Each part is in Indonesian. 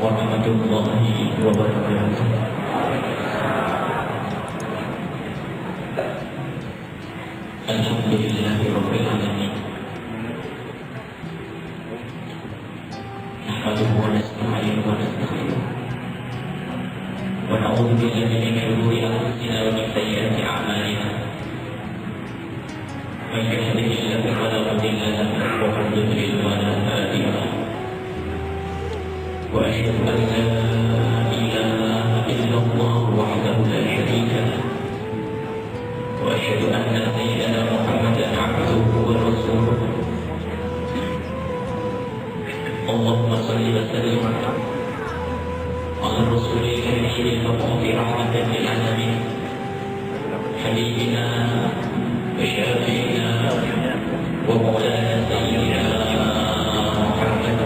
warahmatullahi wabarakatuh. Alhamdulillahi rabbil alamin. Nahmaduhu wa nasta'inuhu wa nastaghfiruh. Wa na'udzu billahi min shururi anfusina wa min sayyiati a'malina. Man yahdihillahu fala mudilla lahu wa man yudlil fala hadiya lahu. وأشهد أن لا إله إلا الله وحده لا شريك له وأشهد أن سيدنا محمدا عبده ورسوله اللهم صل وسلم على الرسول الكريم المبعوث رحمة للعالمين حبيبنا وشافعنا ومولانا سيدنا محمد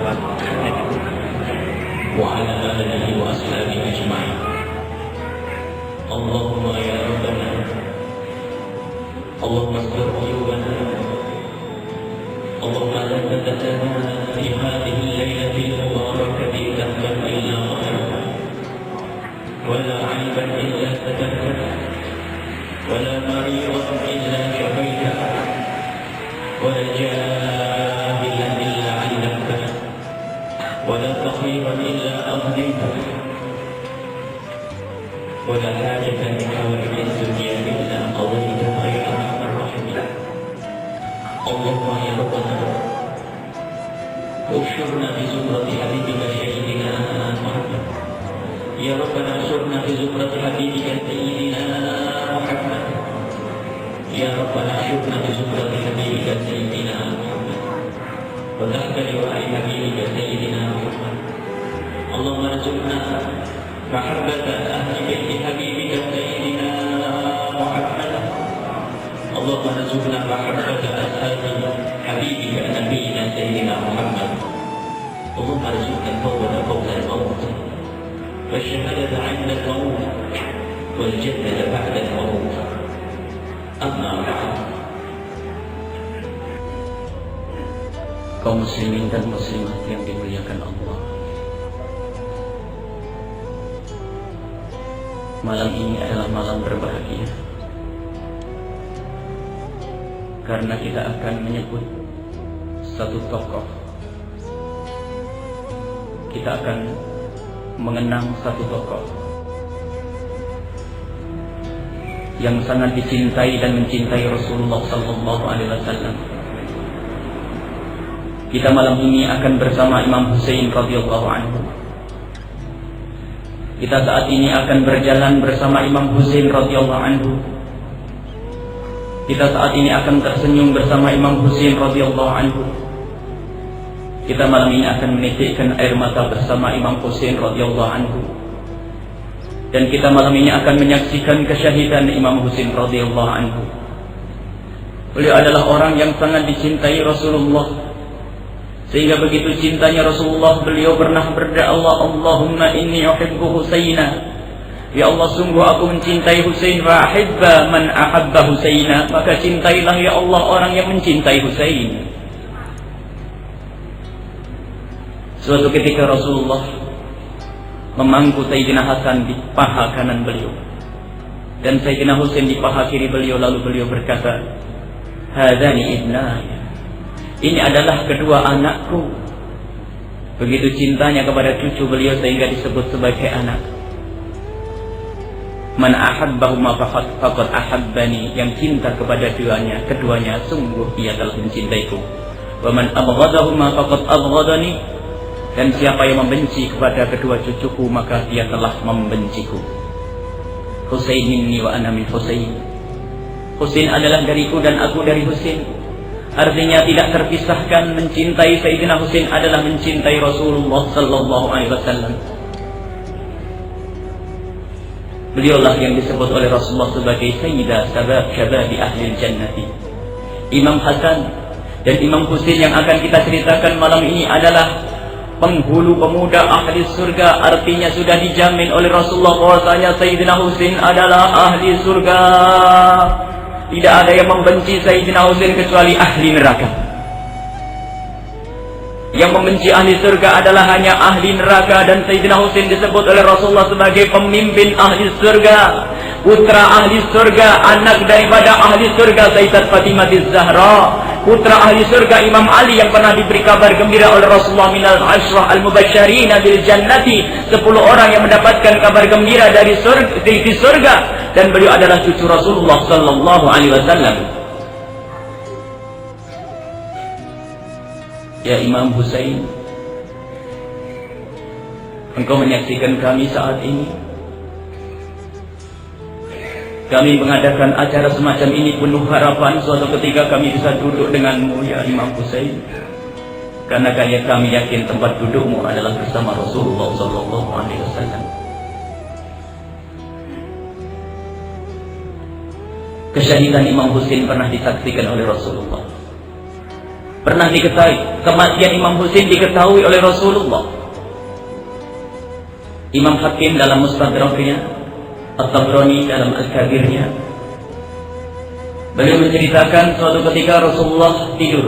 وعلى آله وأصحابه أجمعين. اللهم يا ربنا اللهم استر عيوبنا اللهم لا تدعنا في هذه الليلة المباركة ذنبا إلا غفرته ولا عيبا إلا سترته ولا مريضا إلا شفيته ولا جاهلا إلا علمته ولا فقيرا إلا أغنيته ولا حاجة من حوائج الدنيا إلا قضيتها يا أرحم الراحمين. اللهم يا ربنا احشرنا في زمرة حبيبك سيدنا محمد. يا ربنا احشرنا في زمرة حبيبك سيدنا محمد. يا ربنا احشرنا في زمرة حبيبك سيدنا محمد وتحت لواء حبيبك سيدنا محمد. اللهم ارزقنا محبة أهل بيت حبيبك سيدنا محمد. اللهم ارزقنا محبة أصحاب حبيبك نبينا سيدنا محمد. اللهم ارزقنا التوبة قبل الموت والشهادة عند الموت والجنة بعد الموت. أما بعد، kaum muslimin dan muslimat yang dimuliakan Allah, malam ini adalah malam berbahagia karena kita akan menyebut satu tokoh. Kita akan mengenang satu tokoh yang sangat dicintai dan mencintai Rasulullah sallallahu alaihi wasallam. Kita malam ini akan bersama Imam Husain radhiyallahu anhu. Kita saat ini akan berjalan bersama Imam Husain radhiyallahu anhu. Kita saat ini akan tersenyum bersama Imam Husain radhiyallahu anhu. Kita malam ini akan menitikkan air mata bersama Imam Husain radhiyallahu anhu. Dan kita malam ini akan menyaksikan kesyahidan Imam Husain radhiyallahu anhu. Beliau adalah orang yang sangat dicintai Rasulullah. Sehingga begitu cintanya Rasulullah, beliau pernah berdoa, Allahumma inni uhibbu Husaina. Ya Allah, sungguh aku mencintai Husain, wa ahibba man ahabba Husaina. Maka cintailah ya Allah orang yang mencintai Husain. Suatu ketika Rasulullah memangku Sayyidina Hasan di paha kanan beliau dan Sayyidina Husain di paha kiri beliau, lalu beliau berkata, hadani ibnaya, ini adalah kedua anakku. Begitu cintanya kepada cucu beliau sehingga disebut sebagai anak. Man ahabbahuma faqad ahabbani, yang cinta kepada keduanya sungguh ia telah mencintaiku. Wa man abghadahuma faqad abghadani, dan siapa yang membenci kepada kedua cucuku maka dia telah membenciku. Husain minni wa ana min Husain. Husain adalah dariku dan aku dari Husain. Artinya tidak terpisahkan, mencintai Sayyidina Husain adalah mencintai Rasulullah sallallahu alaihi wasallam. Beliaulah yang disebut oleh Rasulullah sebagai Sayyidah Syababi Ahli Jannati. Imam Hasan dan Imam Husain yang akan kita ceritakan malam ini adalah penghulu pemuda ahli surga. Artinya sudah dijamin oleh Rasulullah bahwasanya Sayyidina Husain adalah ahli surga. Tidak ada yang membenci Sayyidina Husain kecuali ahli neraka. Yang membenci ahli surga adalah hanya ahli neraka. Dan Sayyidina Husain disebut oleh Rasulullah sebagai pemimpin ahli surga, putra ahli surga, anak daripada ahli surga Sayyidat Fatimah Zahra, putra ahli surga Imam Ali yang pernah diberi kabar gembira oleh Rasulullah minal ashrah al-mubasysyirin bil jannati, 10 orang yang mendapatkan kabar gembira dari surga, dan beliau adalah cucu Rasulullah sallallahu alaihi wasallam. Ya Imam Husain, engkau menyaksikan kami saat ini. Kami mengadakan acara semacam ini penuh harapan suatu ketika kami bisa duduk denganmu ya Imam Husain. Karena kami yakin tempat dudukmu adalah bersama Rasulullah sallallahu alaihi wasallam. Kesyahidan Imam Husain pernah disaksikan oleh Rasulullah. Pernah diketahui, kematian Imam Husain diketahui oleh Rasulullah. Imam Hakim dalam Mustadraknya, At-Tabrani dalam Al-Kabirnya, beliau menceritakan suatu ketika Rasulullah tidur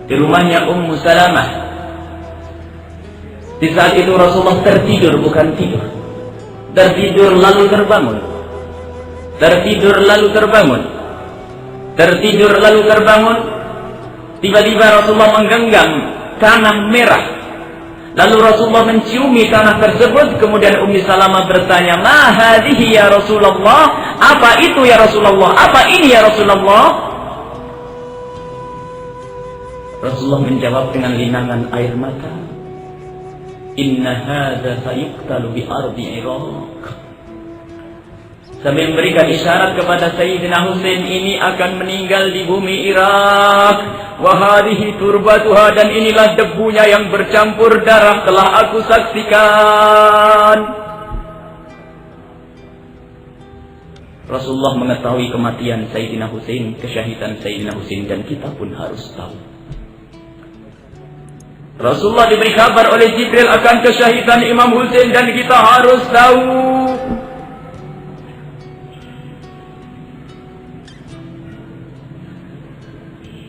di rumahnya Ummu Salamah. Di saat itu Rasulullah tertidur, bukan tidur. Tertidur lalu terbangun. Tertidur lalu terbangun. Tertidur lalu terbangun. Tiba-tiba Rasulullah menggenggam tanah merah. Lalu Rasulullah menciumi tanah tersebut. Kemudian Ummi Salamah bertanya, "Ma hadhihi ya Rasulullah?" Apa itu ya Rasulullah? Apa ini ya Rasulullah? Rasulullah menjawab dengan linangan air mata, "Inna hadza sayuqtalu bi ardi Iraq." Sambil memberikan isyarat kepada Sayyidina Husain, ini akan meninggal di bumi Irak. Wa hadhihi turbatuha, dan inilah debunya yang bercampur darah, telah aku saksikan. Rasulullah mengetahui kematian Sayyidina Husain, kesyahidan Sayyidina Husain, dan kita pun harus tahu. Rasulullah diberi kabar oleh Jibril akan kesyahidan Imam Husain, dan kita harus tahu.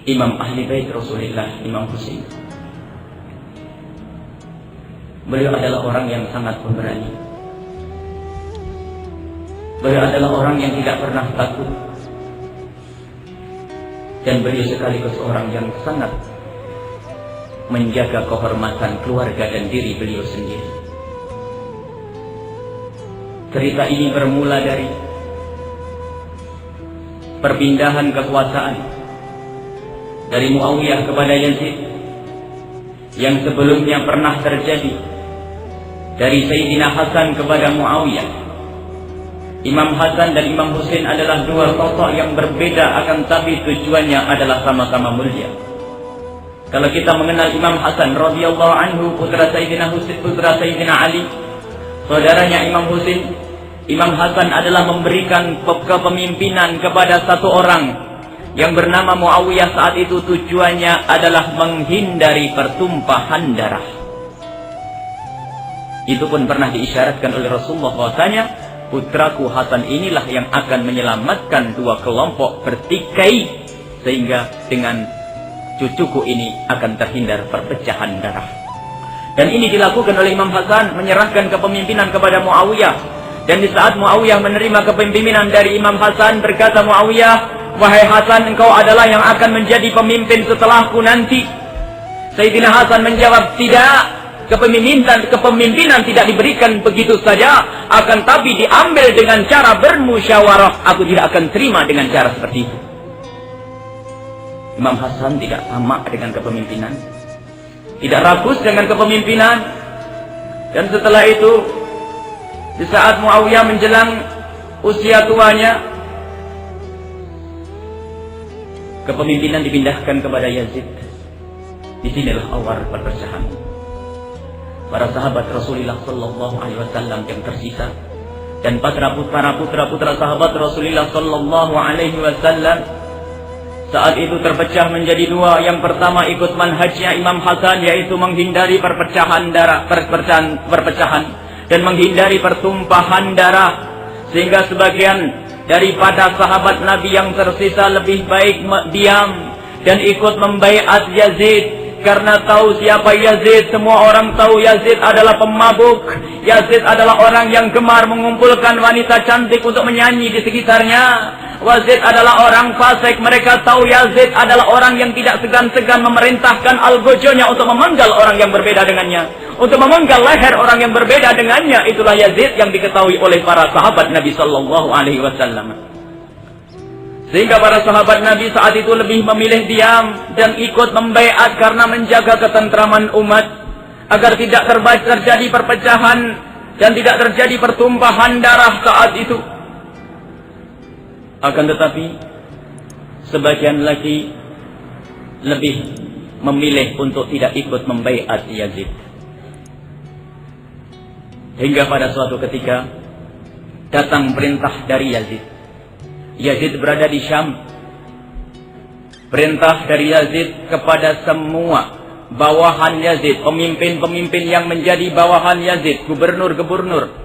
Imam Ahli Bait Rasulullah, Imam Husain, beliau adalah orang yang sangat pemberani. Beliau adalah orang yang tidak pernah takut. Dan beliau sekaligus orang yang sangat menjaga kehormatan keluarga dan diri beliau sendiri. Cerita ini bermula dari perpindahan kekuasaan dari Muawiyah kepada Yazid yang sebelumnya pernah terjadi dari Sayyidina Hasan kepada Muawiyah. Imam Hasan dan Imam Husain adalah dua tokoh yang berbeda, akan tapi tujuannya adalah sama-sama mulia. Kalau kita mengenal Imam Hasan radhiyallahu anhu, putra Sayyidina Husain, putra Sayyidina Ali, saudaranya Imam Husain, Imam Hasan adalah memberikan kepemimpinan kepada satu orang yang bernama Muawiyah. Saat itu tujuannya adalah menghindari pertumpahan darah. Itu pun pernah diisyaratkan oleh Rasulullah bahwasanya putraku Hasan inilah yang akan menyelamatkan dua kelompok bertikai, sehingga dengan cucuku ini akan terhindar perpecahan darah. Dan ini dilakukan oleh Imam Hasan, menyerahkan kepemimpinan kepada Muawiyah. Dan di saat Muawiyah menerima kepemimpinan dari Imam Hasan, berkata Muawiyah, "Wahai Hasan, engkau adalah yang akan menjadi pemimpin setelahku nanti." Sayyidina Hasan menjawab, "Tidak, kepemimpinan tidak diberikan begitu saja, akan tapi diambil dengan cara bermusyawarah. Aku tidak akan terima dengan cara seperti itu." Imam Hasan tidak tamak dengan kepemimpinan, tidak rakus dengan kepemimpinan. Dan setelah itu, di saat Muawiyah menjelang usia tuanya, kepemimpinan dipindahkan kepada Yazid. Disinilah awal perpecahan. Para sahabat Rasulullah sallallahu alaihi wasallam yang tersisa dan para putra-putra sahabat Rasulullah sallallahu alaihi wasallam saat itu terpecah menjadi dua. Yang pertama ikut manhajnya Imam Hasan, yaitu menghindari perpecahan darah, perpecahan dan menghindari pertumpahan darah, sehingga sebagian daripada sahabat Nabi yang tersisa lebih baik diam dan ikut membaiat Yazid. karena tahu siapa Yazid. Semua orang tahu Yazid adalah pemabuk. Yazid adalah orang yang gemar mengumpulkan wanita cantik untuk menyanyi di sekitarnya. Yazid adalah orang fasik. Mereka tahu Yazid adalah orang yang tidak segan-segan memerintahkan algojonya untuk memenggal orang yang berbeda dengannya, untuk memenggal leher orang yang berbeda dengannya. Itulah Yazid yang diketahui oleh para sahabat Nabi Sallallahu Alaihi Wasallam. Sehingga para sahabat Nabi saat itu lebih memilih diam dan ikut membaiat karena menjaga ketentraman umat, agar tidak terjadi perpecahan dan tidak terjadi pertumpahan darah saat itu. Akan tetapi sebagian lagi lebih memilih untuk tidak ikut membaiat Yazid. Hingga pada suatu ketika datang perintah dari Yazid. Yazid berada di Syam. Perintah dari Yazid kepada semua bawahan Yazid, pemimpin-pemimpin yang menjadi bawahan Yazid, gubernur-gubernur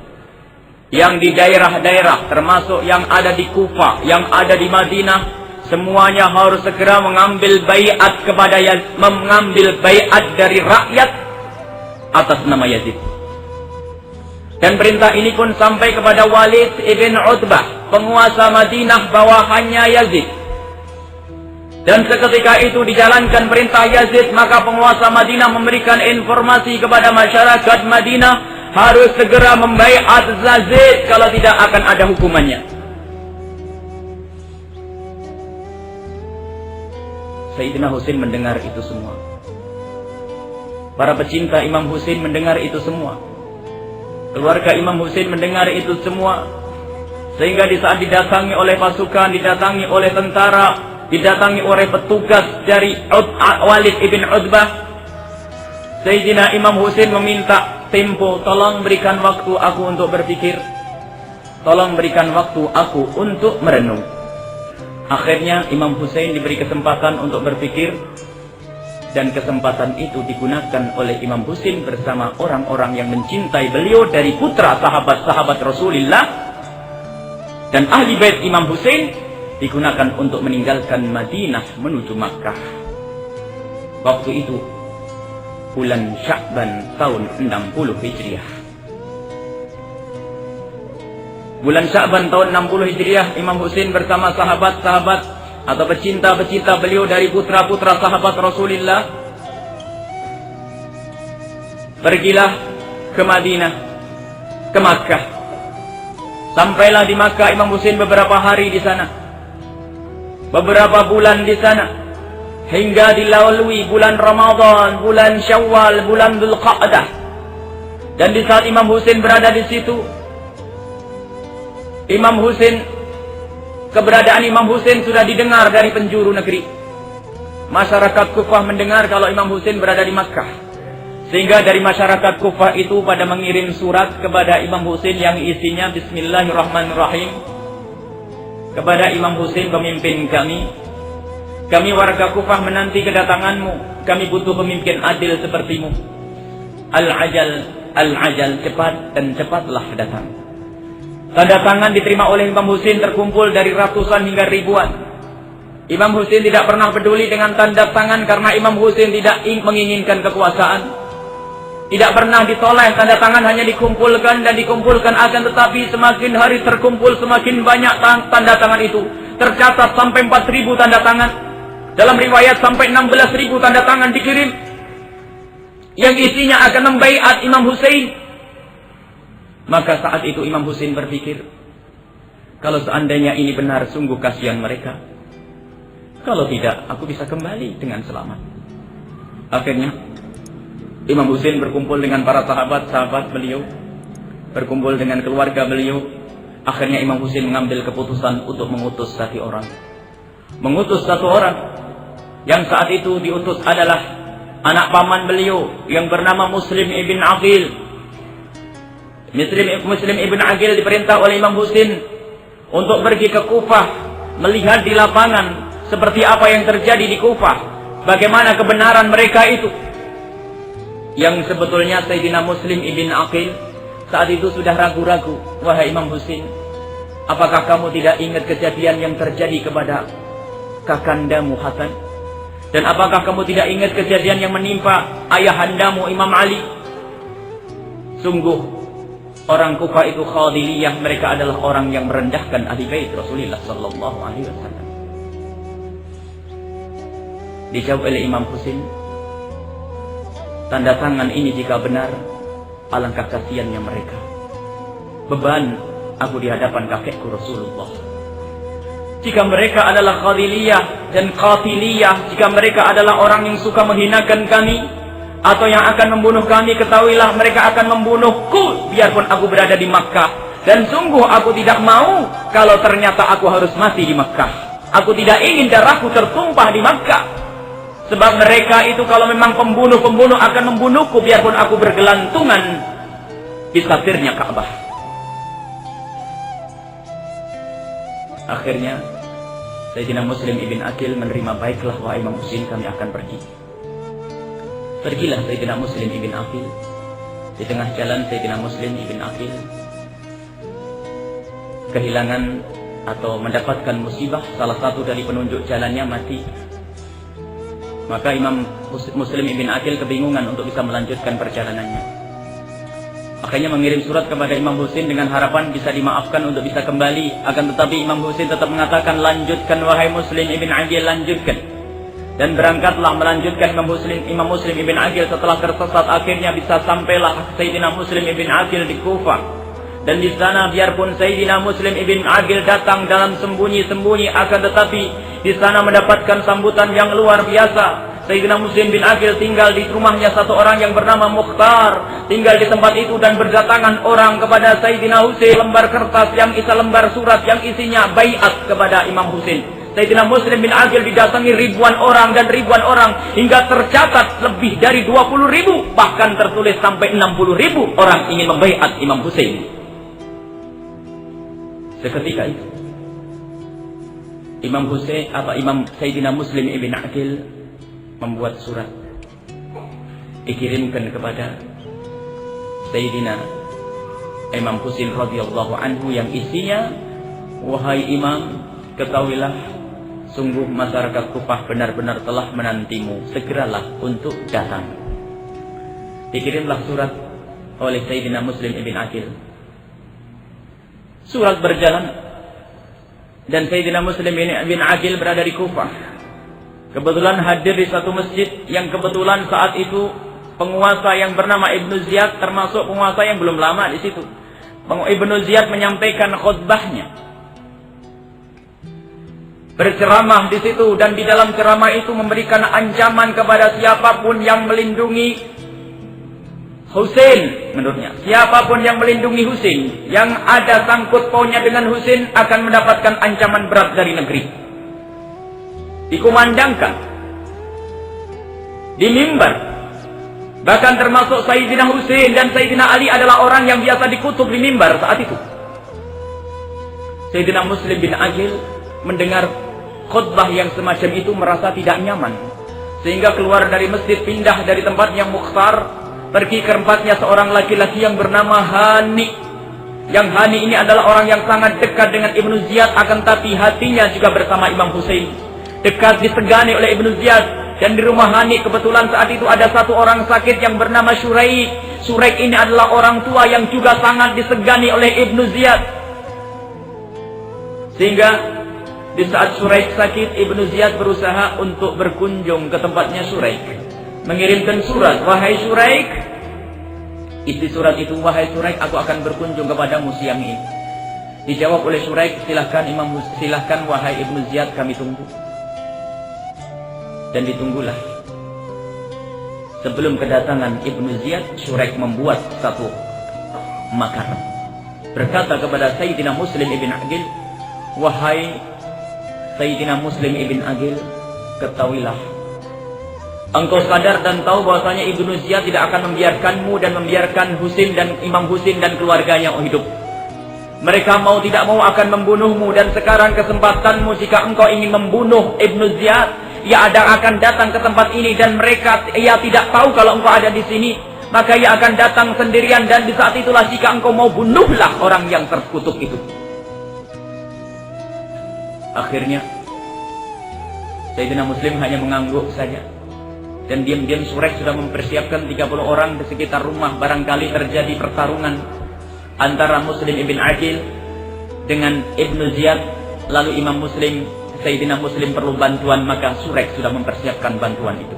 yang di daerah-daerah, termasuk yang ada di Kufah, yang ada di Madinah, semuanya harus segera mengambil baiat kepada Yazid, mengambil baiat dari rakyat atas nama Yazid. Dan perintah ini pun sampai kepada Walid ibn Utbah, penguasa Madinah bawahannya Yazid. Dan seketika itu dijalankan perintah Yazid, maka penguasa Madinah memberikan informasi kepada masyarakat Madinah harus segera membaiat Yazid, kalau tidak akan ada hukumannya. Sayyidina Husain mendengar itu semua. Para pecinta Imam Husain mendengar itu semua. Keluarga Imam Husain mendengar itu semua. Sehingga di saat didatangi oleh pasukan, didatangi oleh tentara, didatangi oleh petugas dari Walid ibn Utbah, Sayyidina Imam Husain meminta tempo, tolong berikan waktu aku untuk berpikir, tolong berikan waktu aku untuk merenung. Akhirnya Imam Husain diberi kesempatan untuk berpikir, dan kesempatan itu digunakan oleh Imam Husain bersama orang-orang yang mencintai beliau dari putra sahabat-sahabat Rasulullah dan ahli bait Imam Husain, digunakan untuk meninggalkan Madinah menuju Makkah. Waktu itu bulan Sya'ban tahun 60 Hijriah. Bulan Sya'ban tahun 60 Hijriah, Imam Husain bersama sahabat-sahabat atau pecinta-pecinta beliau dari putra-putra sahabat Rasulullah pergilah ke Madinah, ke Makkah. Sampailah di Makkah Imam Husain beberapa hari di sana, beberapa bulan di sana, hingga dilalui bulan Ramadan, bulan Syawal, bulan Dzulqa'dah. Dan di saat Imam Husain berada di situ, keberadaan Imam Husain sudah didengar dari penjuru negeri. Masyarakat Kufah mendengar kalau Imam Husain berada di Makkah. Sehingga dari masyarakat Kufah itu pada mengirim surat kepada Imam Husain yang isinya Bismillahirrahmanirrahim. Kepada Imam Husain, pemimpin kami warga Kufah menanti kedatanganmu. Kami butuh pemimpin adil sepertimu. Al-ajal, cepat dan cepatlah datang. Tanda tangan diterima oleh Imam Husain terkumpul dari ratusan hingga ribuan. Imam Husain tidak pernah peduli dengan tanda tangan karena Imam Husain tidak menginginkan kekuasaan. Tidak pernah ditoleh, tanda tangan hanya dikumpulkan dan dikumpulkan, akan tetapi semakin hari terkumpul semakin banyak tanda tangan itu. Tercatat sampai 4.000 tanda tangan. Dalam riwayat sampai 16.000 tanda tangan dikirim, yang isinya akan membaiat Imam Husain. Maka saat itu Imam Husain berpikir, kalau seandainya ini benar, sungguh kasihan mereka. Kalau tidak, aku bisa kembali dengan selamat. Akhirnya Imam Husain berkumpul dengan para sahabat beliau, berkumpul dengan keluarga beliau. Akhirnya Imam Husain mengambil keputusan untuk mengutus satu orang. Mengutus satu orang yang saat itu diutus adalah anak paman beliau yang bernama Muslim ibn Aqil. Muslim ibn Aqil diperintah oleh Imam Husain untuk pergi ke Kufah, melihat di lapangan seperti apa yang terjadi di Kufah, bagaimana kebenaran mereka itu. Yang sebetulnya Sayyidina Muslim ibn Aqil saat itu sudah ragu-ragu. Wahai Imam Husain, apakah kamu tidak ingat kejadian yang terjadi kepada kakandamu Hasan? Dan apakah kamu tidak ingat kejadian yang menimpa ayahandamu Imam Ali? Sungguh orang Kufah itu Khadiliyah, mereka adalah orang yang merendahkan ahli bait Rasulullah sallallahu alaihi wasallam. Dijawab oleh Imam Husain, tanda tangan ini jika benar, alangkah kasihannya mereka. Beban aku di hadapan kakekku Rasulullah. Jika mereka adalah Khadiliyah dan Qatiliyah, jika mereka adalah orang yang suka menghinakan kami atau yang akan membunuh kami, ketahuilah mereka akan membunuhku biarpun aku berada di Makkah. Dan sungguh aku tidak mau kalau ternyata aku harus mati di Makkah. Aku tidak ingin darahku tertumpah di Makkah. Sebab mereka itu kalau memang pembunuh-pembunuh akan membunuhku biarpun aku bergelantungan di satirnya Ka'bah. Akhirnya Sayyidina Muslim ibn Aqil menerima, baiklah wahai Imam Husain, kami akan pergi. Pergilah Sayyidina Muslim ibn Aqil. Di tengah jalan Sayyidina Muslim ibn Aqil kehilangan atau mendapatkan musibah, salah satu dari penunjuk jalannya mati. Maka Imam Muslim ibn Aqil kebingungan untuk bisa melanjutkan perjalanannya. Akhirnya mengirim surat kepada Imam Husain dengan harapan bisa dimaafkan untuk bisa kembali. Akan tetapi Imam Husain tetap mengatakan, lanjutkan wahai Muslim ibn Aqil, lanjutkan. Dan berangkatlah melanjutkan Imam Muslim ibn Aqil. Setelah tersesat akhirnya bisa sampailah Sayyidina Muslim ibn Aqil di Kufah. Dan di sana biarpun Sayyidina Muslim ibn Aqil datang dalam sembunyi-sembunyi, akan tetapi di sana mendapatkan sambutan yang luar biasa. Sayyidina Muslim bin Aqil tinggal di rumahnya satu orang yang bernama Mukhtar. Tinggal di tempat itu dan berdatangan orang kepada Sayyidina Husain lembar kertas yang isi lembar surat yang isinya baiat kepada Imam Husain. Sayyidina Muslim bin Aqil didatangi ribuan orang dan ribuan orang, hingga tercatat lebih dari 20.000, bahkan tertulis sampai 60.000 orang ingin membaiat Imam Husain. Seketika itu Imam Sayyidina Muslim ibn Aqil membuat surat dikirimkan kepada Sayyidina Imam Husain radhiyallahu anhu yang isinya, wahai Imam, ketahuilah sungguh masyarakat Kufah benar-benar telah menantimu, segeralah untuk datang. Dikirimlah surat oleh Sayyidina Muslim ibn Aqil. Surat berjalan dan Sayyidina Muslim ibn Aqil berada di Kufah. Kebetulan hadir di satu masjid yang kebetulan saat itu penguasa yang bernama Ibnu Ziyad termasuk penguasa yang belum lama di situ. Ibnu Ziyad menyampaikan khutbahnya, berceramah di situ, dan di dalam ceramah itu memberikan ancaman kepada siapapun yang melindungi Husain. Menurutnya, siapapun yang melindungi Husain, yang ada sangkut pautnya dengan Husain akan mendapatkan ancaman berat dari negeri. Dikumandangkan di mimbar, bahkan termasuk Sayyidina Husain dan Sayyidina Ali adalah orang yang biasa dikutuk di mimbar saat itu. Sayyidina Muslim bin Aqil mendengar khutbah yang semacam itu merasa tidak nyaman, sehingga keluar dari masjid, pindah dari tempatnya Mukhtar, pergi ke tempatnya seorang laki-laki yang bernama Hani. Yang Hani ini adalah orang yang sangat dekat dengan Ibnu Ziyad, akan tapi hatinya juga bersama Imam Husain. Dekat disegani oleh Ibnu Ziyad. Dan di rumah Hani kebetulan saat itu ada satu orang sakit yang bernama Syuraik. Syuraik ini adalah orang tua yang juga sangat disegani oleh Ibnu Ziyad. Sehingga di saat Syuraik sakit, Ibnu Ziyad berusaha untuk berkunjung ke tempatnya Syuraik, mengirimkan surat, wahai Syuraik. Isi surat itu, wahai Syuraik, aku akan berkunjung kepadamu siang ini. Dijawab oleh Syuraik, silahkan wahai Ibnu Ziyad, kami tunggu. Dan ditunggulah. Sebelum kedatangan Ibnu Ziyad, Syuraik membuat satu makanan. Berkata kepada Sayyidina Muslim ibn Aqil, wahai Sayyidina Muslim ibn Aqil, ketahuilah, engkau sadar dan tahu bahwasanya Ibnu Ziyad tidak akan membiarkanmu dan membiarkan Husain dan Imam Husain dan keluarganya hidup. Mereka mau tidak mau akan membunuhmu, dan sekarang kesempatanmu jika engkau ingin membunuh Ibnu Ziyad. Ia akan datang ke tempat ini dan ia tidak tahu kalau engkau ada di sini. Maka ia akan datang sendirian, dan di saat itulah jika engkau mau bunuhlah orang yang terkutuk itu. Akhirnya Sayyidina Muslim hanya mengangguk saja. Dan diam-diam Surek sudah mempersiapkan 30 orang di sekitar rumah. Barangkali terjadi pertarungan antara Muslim ibn Aqil dengan Ibnu Ziyad. Lalu Imam Muslim, Sayyidina Muslim perlu bantuan, maka Surek sudah mempersiapkan bantuan itu.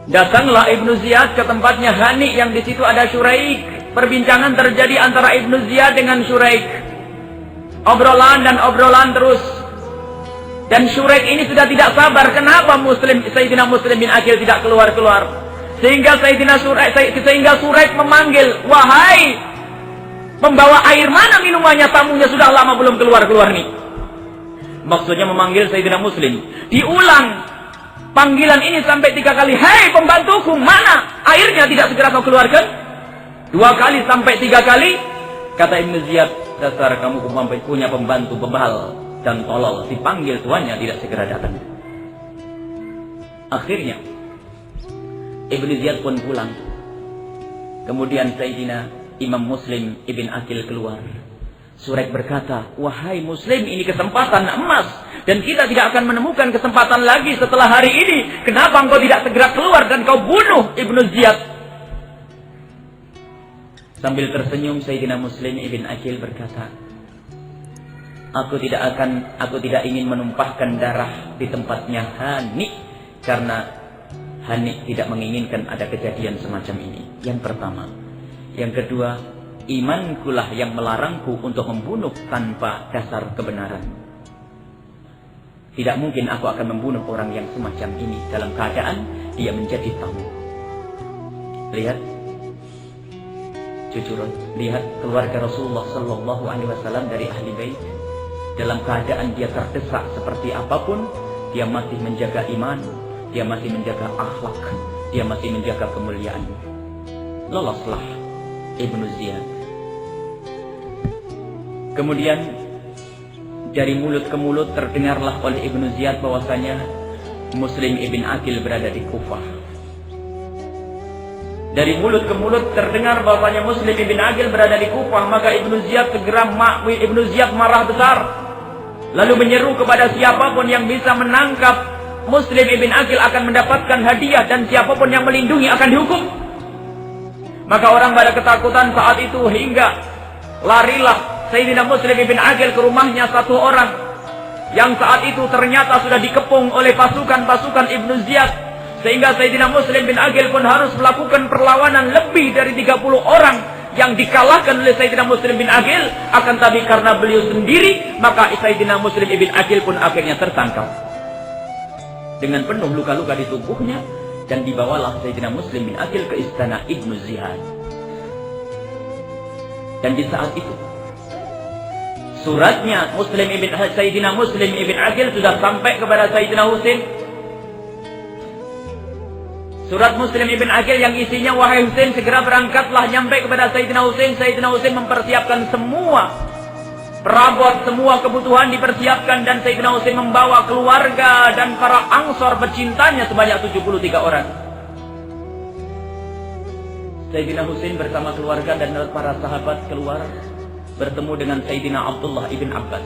Datanglah Ibnu Ziyad ke tempatnya Hani yang di situ ada Syuraik. Perbincangan terjadi antara Ibnu Ziyad dengan Syuraik. Obrolan dan obrolan terus. Dan Syuraik ini sudah tidak sabar. Kenapa Sayyidina Muslim bin Aqil tidak keluar-keluar? Sehingga Syuraik memanggil, wahai pembawa air, mana minumannya? Tamunya sudah lama belum keluar-keluar nih. Maksudnya memanggil Sayyidina Muslim. Diulang panggilan ini sampai 3 kali. Hei pembantuku, mana airnya? Tidak segera kau keluarkan. 2 kali sampai 3 kali. Kata Ibnu Ziyad, dasar kamu punya pembantu bebal dan tolol, dipanggil tuannya tidak segera datang. Akhirnya Ibnu Ziyad pun pulang. Kemudian Sayyidina Imam Muslim ibn Aqil keluar. Surek berkata, wahai Muslim, ini kesempatan emas dan kita tidak akan menemukan kesempatan lagi setelah hari ini. Kenapa engkau tidak segera keluar dan kau bunuh Ibnu Ziyad? Sambil tersenyum Sayyidina Muslim ibn Aqil berkata, Aku tidak ingin menumpahkan darah di tempatnya Hani, karena Hani tidak menginginkan ada kejadian semacam ini. Yang pertama. Yang kedua, imankulah yang melarangku untuk membunuh tanpa dasar kebenaran. Tidak mungkin aku akan membunuh orang yang semacam ini dalam keadaan dia menjadi tamu. Lihat, jujur, lihat keluarga Rasulullah Sallallahu Alaihi Wasallam dari ahli bait. Dalam keadaan dia terdesak seperti apapun, dia masih menjaga iman, dia masih menjaga akhlak, dia masih menjaga kemuliaan. Loloslah Ibnu Ziyad. Kemudian dari mulut ke mulut terdengarlah oleh Ibnu Ziyad bahwasanya Muslim ibn Aqil berada di Kufah. Dari mulut ke mulut terdengar bahwasanya Muslim ibn Aqil berada di Kufah, maka Ibnu Ziyad marah besar. Lalu menyeru kepada siapapun yang bisa menangkap Muslim ibn Aqil akan mendapatkan hadiah, dan siapapun yang melindungi akan dihukum. Maka orang pada ketakutan saat itu, hingga larilah Sayyidina Muslim ibn Aqil ke rumahnya satu orang yang saat itu ternyata sudah dikepung oleh pasukan-pasukan Ibnu Ziyad. Sehingga Sayyidina Muslim bin Aqil pun harus melakukan perlawanan lebih dari 30 orang yang dikalahkan oleh Sayyidina Muslim bin Aqil. Akan tapi karena beliau sendiri, maka Sayyidina Muslim ibn Aqil pun akhirnya tertangkap dengan penuh luka-luka di tubuhnya, dan dibawalah Sayyidina Muslim bin Aqil ke istana Ibnu Ziyad. Dan di saat itu suratnya Sayyidina Muslim ibn Aqil sudah sampai kepada Sayyidina Husain. Surat Muslim ibn Aqil yang isinya, wahai Husain, segera berangkatlah, nyampe kepada Sayyidina Husain. Sayyidina Husain mempersiapkan semua perabot, semua kebutuhan dipersiapkan, dan Sayyidina Husain membawa keluarga dan para Ansor pecintanya sebanyak 73 orang. Sayyidina Husain bersama keluarga dan para sahabat keluar, bertemu dengan Sayyidina Abdullah ibn Abbas.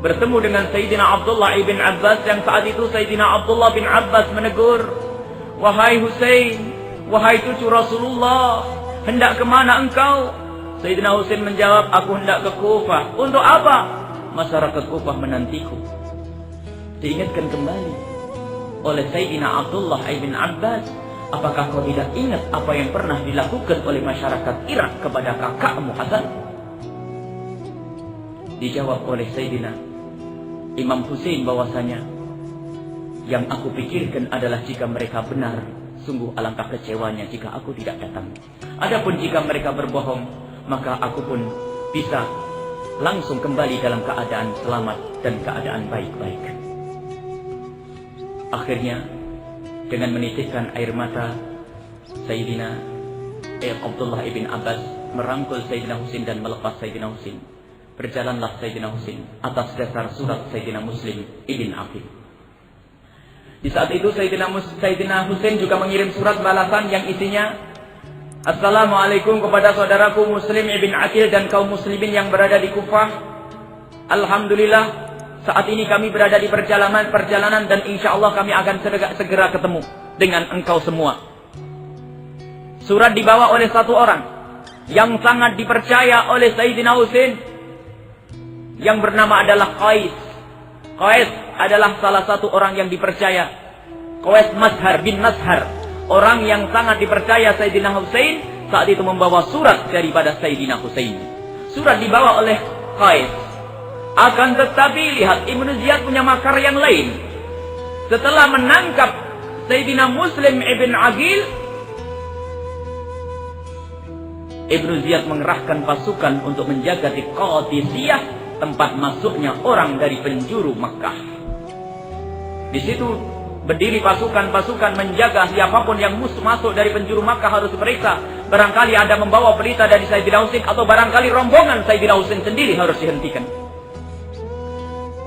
Bertemu dengan Sayyidina Abdullah ibn Abbas, yang saat itu Sayyidina Abdullah bin Abbas menegur, wahai Husain, wahai cucu Rasulullah, hendak kemana engkau? Sayyidina Husain menjawab, aku hendak ke Kufah. Untuk apa? Masyarakat Kufah menantiku. Diingatkan kembali oleh Sayyidina Abdullah ibn Abbas, apakah kau tidak ingat apa yang pernah dilakukan oleh masyarakat Irak kepada kakakmu Hasan? Dijawab oleh Sayyidina Imam Husain bahwasanya, yang aku pikirkan adalah jika mereka benar, sungguh alangkah kecewanya jika aku tidak datang. Adapun jika mereka berbohong, maka aku pun bisa langsung kembali dalam keadaan selamat dan keadaan baik-baik. Akhirnya dengan menitikkan air mata, Sayyidina Abdullah ibn Abbas merangkul Sayyidina Husain dan melepas Sayyidina Husain. Berjalanlah Sayyidina Husain atas dasar surat Sayyidina Muslim ibn Aqil. Di saat itu Sayyidina Husain juga mengirim surat balasan yang isinya, Assalamualaikum kepada saudaraku Muslim ibn Aqil dan kaum muslimin yang berada di Kufah. Alhamdulillah, Saat ini kami berada di perjalanan dan insya Allah kami akan segera ketemu dengan engkau semua. Surat dibawa oleh satu orang yang sangat dipercaya oleh Sayyidina Husain, yang bernama adalah Qais. Qais adalah salah satu orang yang dipercaya. Qais Mazhar bin Mazhar, orang yang sangat dipercaya Sayyidina Husain, saat itu membawa surat daripada Sayyidina Husain. Surat dibawa oleh Qais. Akan tetapi lihat, Ibnu Ziyad punya makar yang lain. Setelah menangkap Sayyidina Muslim ibn Aqil, Ibnu Ziyad mengerahkan pasukan untuk menjaga di Qadisiyah, tempat masuknya orang dari penjuru Makkah. Di situ berdiri pasukan-pasukan menjaga siapapun yang masuk dari penjuru Makkah harus diperiksa. Barangkali ada membawa berita dari Sayyidina Husain, atau barangkali rombongan Sayyidina Husain sendiri harus dihentikan.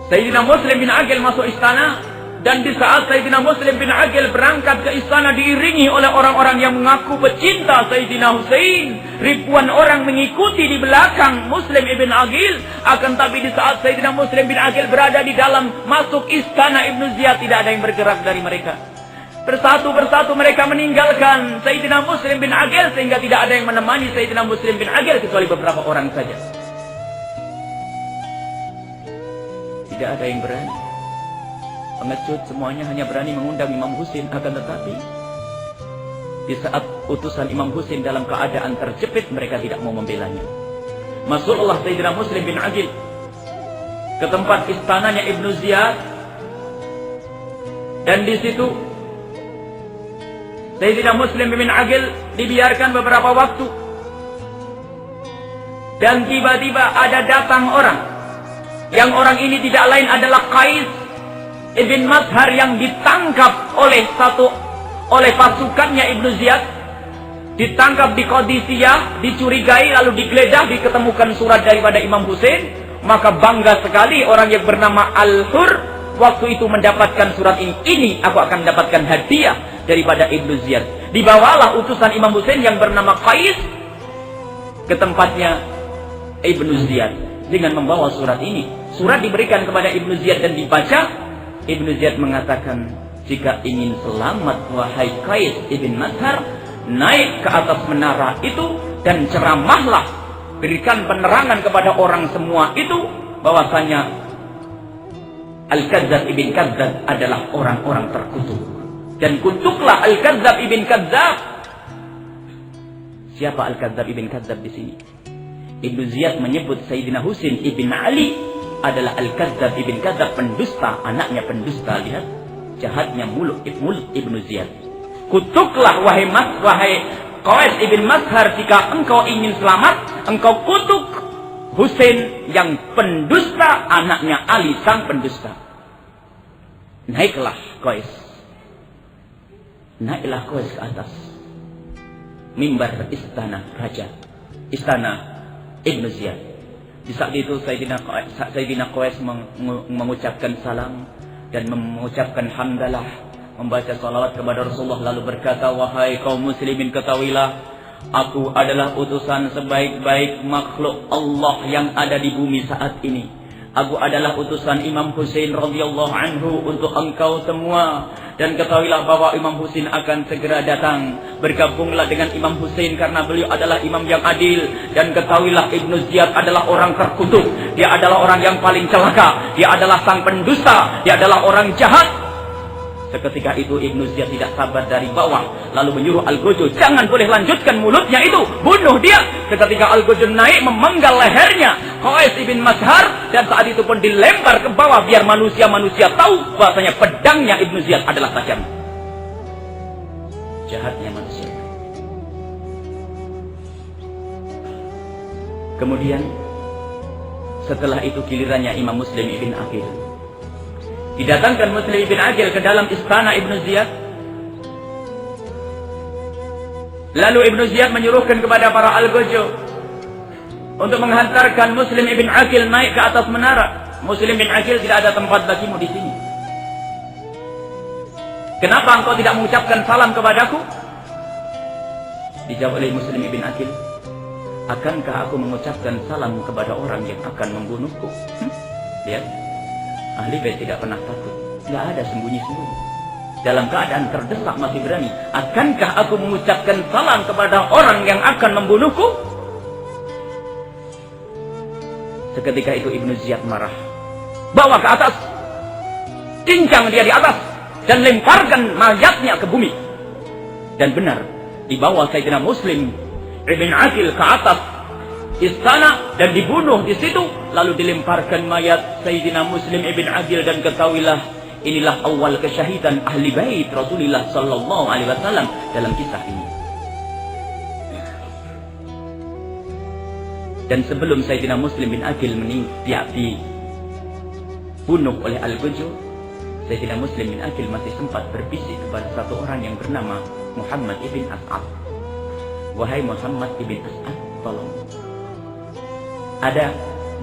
Sayyidina Muslim bin Aqil masuk istana, dan di saat Sayyidina Muslim bin Aqil berangkat ke istana diiringi oleh orang-orang yang mengaku pecinta Sayyidina Husain. Ribuan orang mengikuti di belakang Muslim ibn Aqil. Akan tapi di saat Sayyidina Muslim bin Aqil berada di dalam masuk istana Ibnu Ziyad, tidak ada yang bergerak dari mereka. Persatu-persatu mereka meninggalkan Sayyidina Muslim bin Aqil, sehingga tidak ada yang menemani Sayyidina Muslim bin Aqil kecuali beberapa orang saja. Tidak ada yang berani. Pengecut semuanya hanya berani mengundang Imam Husain. Akan tetapi di saat utusan Imam Husain dalam keadaan terjepit, mereka tidak mau membelanya. Masuklah Sayyidina Muslim bin Aqil ke tempat istananya Ibnu Ziyad, dan di situ Sayyidina Muslim bin Aqil dibiarkan beberapa waktu, dan tiba-tiba ada datang orang. Yang orang ini tidak lain adalah Qais ibn Mazhar, yang ditangkap oleh pasukannya Ibnu Ziyad, ditangkap di Qadisiyah, dicurigai, lalu digeledah, diketemukan surat daripada Imam Husain. Maka bangga sekali orang yang bernama Al-Hur waktu itu mendapatkan surat ini. Aku akan mendapatkan hadiah daripada Ibnu Ziyad. Dibawalah utusan Imam Husain yang bernama Qais ke tempatnya Ibnu Ziyad dengan membawa surat ini. Surat diberikan kepada Ibnu Ziyad dan dibaca. Ibnu Ziyad mengatakan, jika ingin selamat wahai Qais ibn Mazhar, naik ke atas menara itu dan ceramahlah, berikan penerangan kepada orang semua itu bahwasanya Al-Kadzdzab ibn Kadzdzab adalah orang-orang terkutuk, dan kutuklah Al-Kadzdzab ibn Kadzdzab. Siapa Al-Kadzdzab ibn Kadzdzab di sini? Ibnu Ziyad menyebut Sayyidina Husain ibn Ali adalah Al-Kadzdzab ibn Kadzdzab, pendusta, anaknya pendusta. Lihat jahatnya mulut Ibnu Ziyad. Kutuklah wahai Qais ibn Mazhar, jika engkau ingin selamat, engkau kutuk Husain yang pendusta, anaknya Ali sang pendusta. Naiklah Qais ke atas mimbar istana raja, istana Ibnu Ziyad. Di saat itu Sayyidina Qais mengucapkan salam dan mengucapkan hamdalah, membaca salawat kepada Rasulullah, lalu berkata, wahai kaum muslimin, ketahuilah, aku adalah utusan sebaik-baik makhluk Allah yang ada di bumi saat ini. Aku adalah utusan Imam Husain radhiyallahu anhu untuk engkau semua. Dan ketahuilah bahwa Imam Husain akan segera datang. Bergabunglah dengan Imam Husain karena beliau adalah imam yang adil. Dan ketahuilah Ibnu Ziyad adalah orang terkutuk. Dia adalah orang yang paling celaka. Dia adalah sang pendusta. Dia adalah orang jahat. Seketika itu Ibnu Ziyad tidak sabar dari bawah, lalu menyuruh Al-Gojo, jangan boleh lanjutkan mulutnya itu, bunuh dia. Seketika Al-Gojo naik memenggal lehernya Qais ibn Mazhar, dan saat itu pun dilempar ke bawah biar manusia-manusia tahu bahasanya pedangnya Ibnu Ziyad adalah tajam. Jahatnya manusia. Kemudian setelah itu gilirannya Imam Muslim ibn Aqil. Didatangkan Muslim ibn Aqil ke dalam istana Ibnu Ziyad. Lalu Ibnu Ziyad menyuruhkan kepada para Al-Gojo untuk menghantarkan Muslim ibn Aqil naik ke atas menara. Muslim ibn Aqil, tidak ada tempat bagimu di sini. Kenapa engkau tidak mengucapkan salam kepadaku? Dijawab oleh Muslim ibn Aqil, akankah aku mengucapkan salam kepada orang yang akan membunuhku? Lihat, Ahli bait tidak pernah takut, nggak ada sembunyi-sembunyi. Dalam keadaan terdesak masih berani. Akankah aku mengucapkan salam kepada orang yang akan membunuhku? Seketika itu Ibnu Ziyad marah. Bawa ke atas, cincang dia di atas, dan lemparkan mayatnya ke bumi. Dan benar, dibawa Sayyidina Muslim Ibn Aqil ke atas istana dan dibunuh di situ, lalu dilemparkan mayat Sayyidina Muslim Ibn Aqil. Dan ketahuilah, inilah awal kesyahidan ahli bait Rasulullah sallallahu alaihi wasallam dalam kisah ini. Dan sebelum Sayyidina Muslim bin Aqil dibunuh oleh Al-Gujur, Sayyidina Muslim bin Aqil masih sempat berbisik kepada satu orang yang bernama Muhammad ibn As'ad. Wahai Muhammad ibn As'ad, tolong. Ada,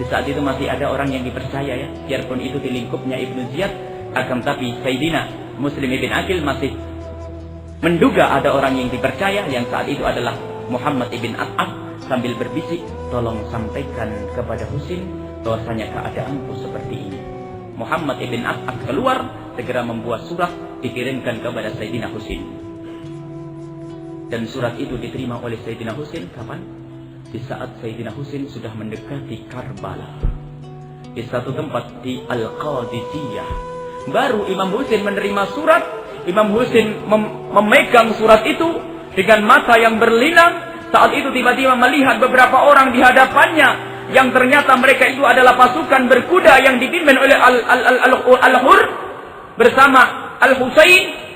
di saat itu masih ada orang yang dipercaya ya, biarpun itu di lingkupnya Ibnu Ziyad, akan tapi Sayyidina Muslim ibn Aqil masih menduga ada orang yang dipercaya, yang saat itu adalah Muhammad ibn As'ad, sambil berbisik, tolong sampaikan kepada Husain bahwasanya keadaanku seperti ini. Muhammad ibn As'ad keluar, segera membuat surat, dikirimkan kepada Sayyidina Husain. Dan surat itu diterima oleh Sayyidina Husain kapan? Di saat Sayyidina Husain sudah mendekati Karbala, di satu tempat di Al-Qadisiyah. Baru Imam Husain menerima surat. Imam Husain memegang surat itu dengan mata yang berlinang. Saat itu tiba-tiba melihat beberapa orang di hadapannya, yang ternyata mereka itu adalah pasukan berkuda yang dipimpin oleh Al-Hur bersama Al-Husain.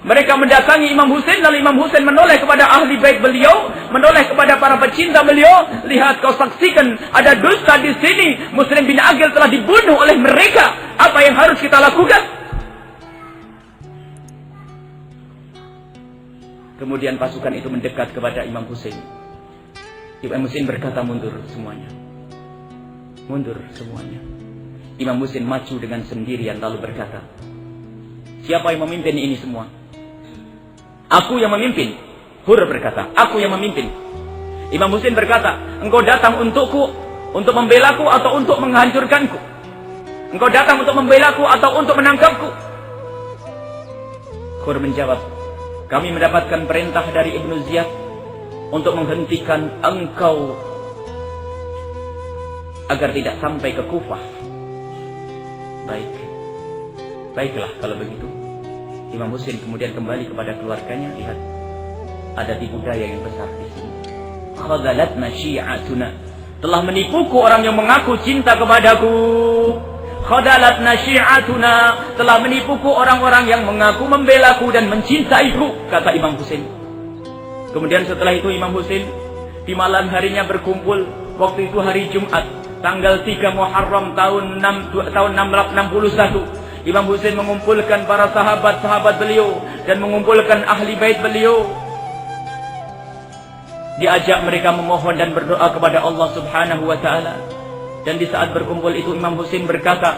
Mereka mendatangi Imam Husain, lalu Imam Husain menoleh kepada ahli bait beliau, menoleh kepada para pecinta beliau. Lihat, kau saksikan ada dusta di sini. Muslim bin Aqil telah dibunuh oleh mereka. Apa yang harus kita lakukan? Kemudian pasukan itu mendekat kepada Imam Husain. Imam Husain berkata, mundur semuanya. Mundur semuanya. Imam Husain maju dengan sendirian lalu berkata, siapa yang memimpin ini semua? Aku yang memimpin. Hur berkata, aku yang memimpin. Imam Husain berkata, engkau datang untukku, untuk membelaku atau untuk menghancurkanku? Engkau datang untuk membelaku atau untuk menangkapku? Hur menjawab, kami mendapatkan perintah dari Ibnu Ziyad untuk menghentikan engkau agar tidak sampai ke Kufah. Baik, baiklah kalau begitu. Imam Husain kemudian kembali kepada keluarganya. Lihat, ada tipu daya yang besar di sini. Khadalatna syi'atuna, telah menipuku orang yang mengaku cinta kepadaku. Khadalatna syi'atuna, telah menipuku orang-orang yang mengaku membelaku dan mencintaiku, kata Imam Husain. Kemudian setelah itu Imam Husain di malam harinya berkumpul. Waktu itu hari Jumat, tanggal 3 Muharram tahun 661. Imam Husain mengumpulkan para sahabat-sahabat beliau dan mengumpulkan ahli bait beliau. Diajak mereka memohon dan berdoa kepada Allah Subhanahu wa taala. Dan di saat berkumpul itu Imam Husain berkata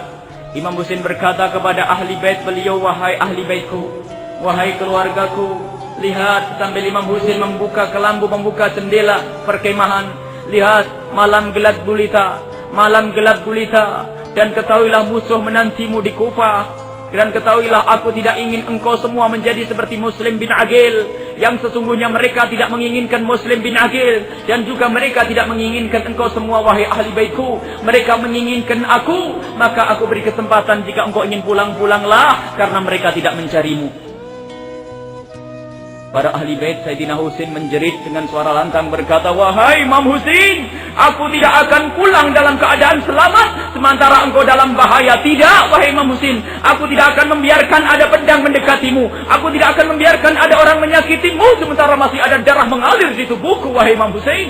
kepada ahli bait beliau, wahai ahli baitku, wahai keluargaku, lihat, sambil Imam Husain membuka kelambu, membuka jendela perkemahan. Lihat, malam gelap gulita, malam gelap gulita. Dan ketahuilah musuh menantimu di Kufah. Dan ketahuilah aku tidak ingin engkau semua menjadi seperti Muslim bin Aqil, yang sesungguhnya mereka tidak menginginkan Muslim bin Aqil, dan juga mereka tidak menginginkan engkau semua wahai ahli baitku. Mereka menginginkan aku, maka aku beri kesempatan jika engkau ingin pulang, pulanglah, karena mereka tidak mencarimu. Para ahli bait Sayyidina Husain menjerit dengan suara lantang berkata, wahai Imam Husain, aku tidak akan pulang dalam keadaan selamat sementara engkau dalam bahaya. Tidak, wahai Imam Husain, aku tidak akan membiarkan ada pedang mendekatimu. Aku tidak akan membiarkan ada orang menyakitimu sementara masih ada darah mengalir di tubuhku, wahai Imam Husain.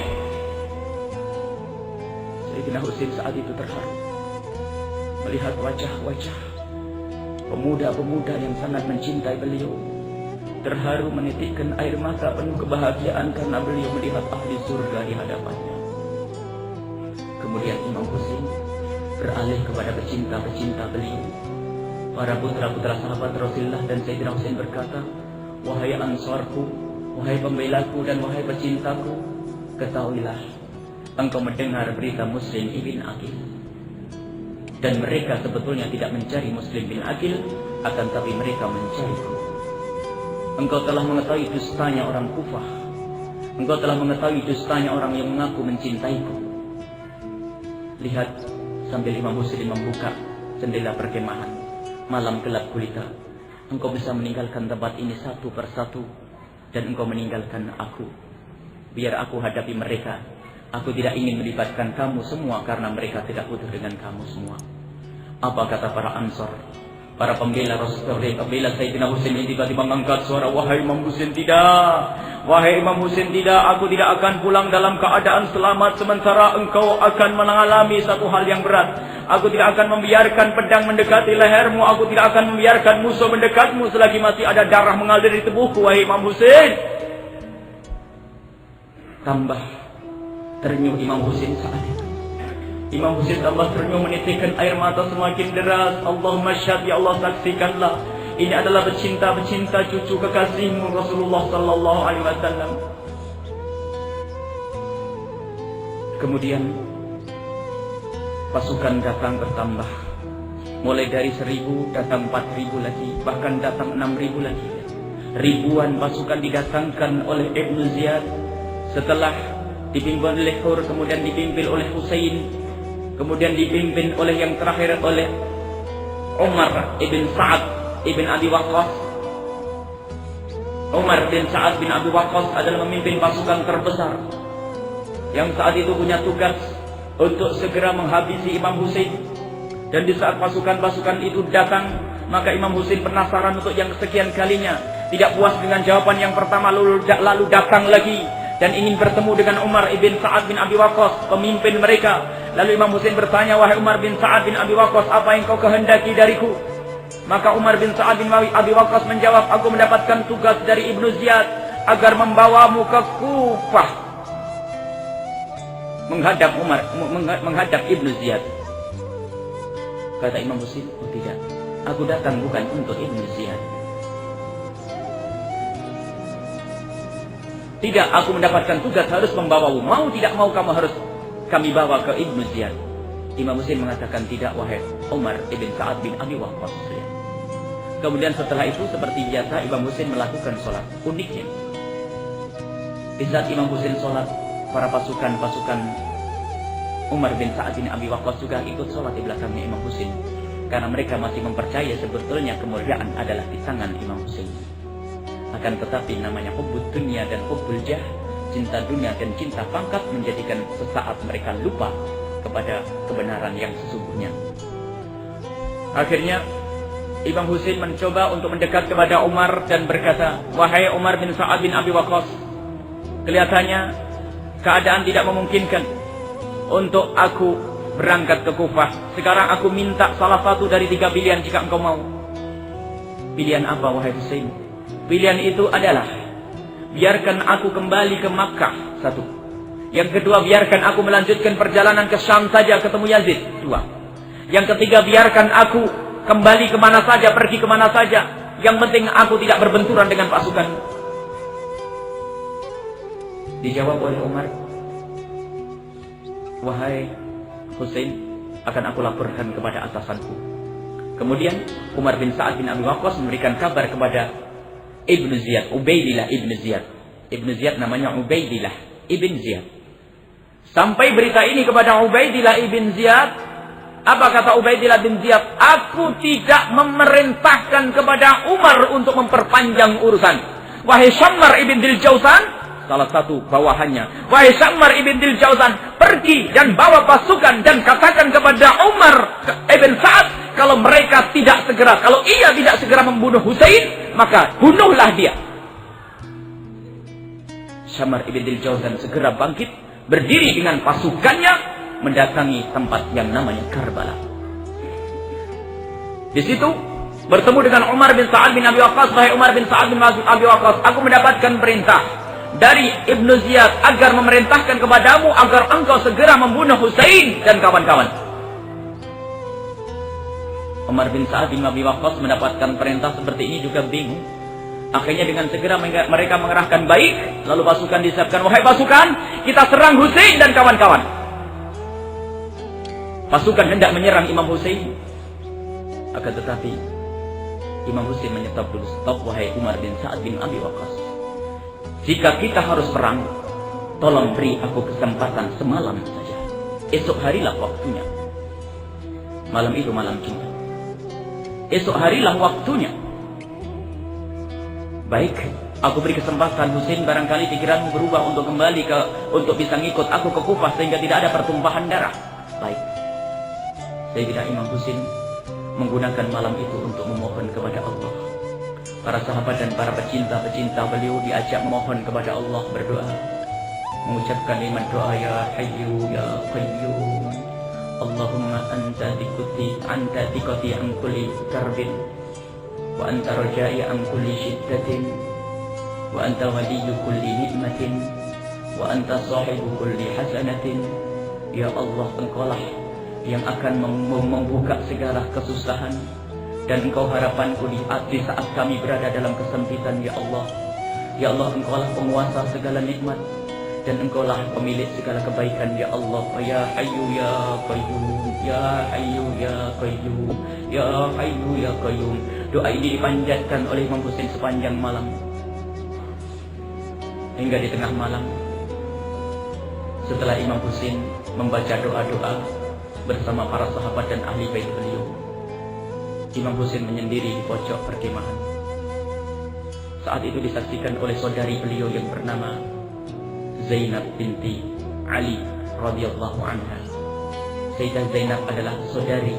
Sayyidina Husain saat itu terharu melihat wajah-wajah pemuda-pemuda yang sangat mencintai beliau. Terharu menitikkan air mata penuh kebahagiaan karena beliau melihat ahli surga di hadapannya. Kemudian Imam Husain beralih kepada pecinta-pecinta beliau, para putra-putra sahabat Rasulullah, dan Sayyidina Husain berkata, wahai ansarku, wahai pembelaku dan wahai pecintaku, ketahuilah, engkau mendengar berita Muslim ibn Aqil. Dan mereka sebetulnya tidak mencari Muslim bin Aqil, akan tapi mereka mencariku. Engkau telah mengetahui dustanya orang Kufah. Engkau telah mengetahui dustanya orang yang mengaku mencintaiku. Lihat, sambil Imam Muslim membuka jendela perkemahan, malam gelap gulita, engkau bisa meninggalkan tempat ini satu persatu, dan engkau meninggalkan aku. Biar aku hadapi mereka. Aku tidak ingin melibatkan kamu semua karena mereka tidak butuh dengan kamu semua. Apa kata para Ansar, para pembela Rasulullah, pembela Sayyidina Husain ini tiba-tiba mengangkat suara, wahai Imam Husain, tidak. Wahai Imam Husain, tidak. Aku tidak akan pulang dalam keadaan selamat sementara engkau akan mengalami satu hal yang berat. Aku tidak akan membiarkan pedang mendekati lehermu. Aku tidak akan membiarkan musuh mendekatmu selagi masih ada darah mengalir di tubuhku, wahai Imam Husain. Tambah ternyuh Imam Husain saat itu. Imam Husain tambah ternyuh, menitikkan air mata semakin deras. Allahumma syahid, ya Allah, saksikanlah. Ini adalah pecinta-pecinta cucu kekasihmu Rasulullah sallallahu alaihi wasallam. Kemudian pasukan datang bertambah. Mulai dari 1000 datang 4000 lagi, bahkan datang 6000 lagi. Ribuan pasukan didatangkan oleh Ibnu Ziyad. Setelah dipimpin oleh Hur, kemudian dipimpin oleh Husain, kemudian dipimpin oleh yang terakhir oleh Umar ibn Sa'ad ibn Abi Waqqas. Umar bin Sa'ad bin Abi Waqqas adalah memimpin pasukan terbesar yang saat itu punya tugas untuk segera menghabisi Imam Husain. Dan di saat pasukan-pasukan itu datang, maka Imam Husain penasaran untuk yang kesekian kalinya. Tidak puas dengan jawaban yang pertama, lalu datang lagi dan ingin bertemu dengan Umar ibn Sa'ad bin Abi Waqqas, pemimpin mereka. Lalu Imam Husain bertanya, wahai Umar bin Sa'ad bin Abi Waqqas, apa yang kau kehendaki dariku? Maka Umar bin Sa'ad bin Abi Waqqas menjawab, aku mendapatkan tugas dari Ibnu Ziyad agar membawamu ke Kufah, menghadap Ibnu Ziyad. Kata Imam Husain, oh tidak, aku datang bukan untuk Ibnu Ziyad. Tidak, aku mendapatkan tugas harus membawamu. Mau tidak mau kamu harus kami bawa ke Ibnu Ziyad. Imam Husain mengatakan, tidak wahai Umar ibn Sa'ad bin Abi Waqqas. Kemudian setelah itu seperti biasa Imam Husain melakukan sholat. Uniknya, di saat Imam Husain sholat, para pasukan Umar bin Sa'ad bin Abi Waqqas juga ikut sholat di belakangnya Imam Husain. Karena mereka masih mempercaya sebetulnya kemuliaan adalah di tangan Imam Husain. Akan tetapi namanya hubbud dunia dan hubbul jah, cinta dunia dan cinta pangkat, menjadikan sesaat mereka lupa kepada kebenaran yang sesungguhnya. Akhirnya Imam Husain mencoba untuk mendekat kepada Umar dan berkata, wahai Umar bin Sa'ad bin Abi Waqqas, kelihatannya keadaan tidak memungkinkan untuk aku berangkat ke Kufah. Sekarang aku minta salah satu dari 3 pilihan jika engkau mau. Pilihan apa wahai Husain? Pilihan itu adalah, biarkan aku kembali ke Makkah, 1. Yang kedua, biarkan aku melanjutkan perjalanan ke Syam saja ketemu Yazid, 2. Yang ketiga, biarkan aku kembali kemana saja, pergi kemana saja, yang penting aku tidak berbenturan dengan pasukan. Dijawab oleh Umar, wahai Husain, akan aku laporkan kepada atasanku. Kemudian Umar bin Sa'ad bin Abi Waqqas memberikan kabar kepada Ibnu Ziyad, Ubaidillah Ibnu Ziyad. Ibnu Ziyad namanya Ubaidillah Ibn Ziyad. Sampai berita ini kepada Ubaidillah Ibn Ziyad. Apa kata Ubaidillah bin Ziyad? Aku tidak memerintahkan kepada Umar untuk memperpanjang urusan. Wahai Syammar ibn Dil Jausan, salah satu bawahannya, wahai Syammar ibn Dil Jausan, pergi dan bawa pasukan dan katakan kepada Umar ibn Sa'ad, kalau mereka tidak segera, kalau ia tidak segera membunuh Husain, maka bunuhlah dia. Syammar ibn Dil Jausan segera bangkit, berdiri dengan pasukannya, mendatangi tempat yang namanya Karbala. Di situ bertemu dengan Umar bin Sa'ad bin Abi Waqqas. Wahai Umar bin Sa'ad bin Abi Waqqas, aku mendapatkan perintah dari Ibnu Ziyad agar memerintahkan kepadamu agar engkau segera membunuh Husain dan kawan-kawan. Umar bin Sa'ad bin Abi Waqqas mendapatkan perintah seperti ini juga bingung. Akhirnya dengan segera mereka mengerahkan baik, lalu pasukan disiapkan. Wahai pasukan, kita serang Husain dan kawan-kawan. Pasukan hendak menyerang Imam Husain. Akan tetapi Imam Husain menyetop dulu. Stop wahai Umar bin Sa'ad bin Abi Waqqas. Jika kita harus perang, tolong beri aku kesempatan semalam saja. Esok harilah waktunya. Malam itu malam cinta. Esok harilah waktunya. Baik, aku beri kesempatan Husain, barangkali pikiranmu berubah untuk kembali untuk bisa ngikut aku ke Kufah sehingga tidak ada pertumpahan darah. Baik. Sayyidina Imam Husain menggunakan malam itu untuk memohon kepada Allah. Para sahabat dan para pecinta-pecinta beliau diajak memohon kepada Allah, berdoa, mengucapkan lima doa, ya Hayyu ya Qayyum, Allahumma anta dikuti an kulli karbin, wa anta rajai an kulli syiddatin, wa anta waliyyu kulli nikmatin, wa anta sahibu kulli hasanatin. Ya Allah, Engkaulah yang akan membuka segala kesusahan, dan Engkau harapanku di saat kami berada dalam kesempitan. Ya Allah, ya Allah, Engkaulah penguasa segala nikmat, dan Engkaulah pemilik segala kebaikan. Ya Allah, ya Hayyu ya Qayyum, ya Hayyu ya Qayyum, ya Hayyu ya Qayyum. Doa ini dipanjatkan oleh Imam Husain sepanjang malam, hingga di tengah malam. Setelah Imam Husain membaca doa-doa bersama para sahabat dan ahli bait beliau, Imam Husain menyendiri di pojok perkemahan. Saat itu disaksikan oleh saudari beliau yang bernama Zainab binti Ali radhiyallahu anha. Sayyidah Zainab adalah saudari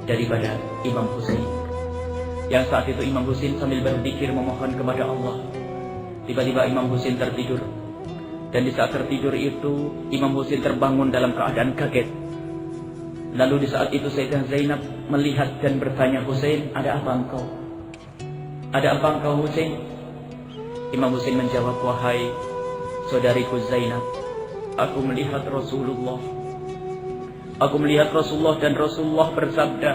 daripada Imam Husain. Yang saat itu Imam Husain sambil berzikir memohon kepada Allah, tiba-tiba Imam Husain tertidur. Dan di saat tertidur itu Imam Husain terbangun dalam keadaan kaget. Lalu di saat itu Sayyidah Zainab melihat dan bertanya, Husain, ada apa engkau? Ada apa engkau, Husain? Imam Husain menjawab, wahai saudariku Zainab, aku melihat Rasulullah. Aku melihat Rasulullah dan Rasulullah bersabda.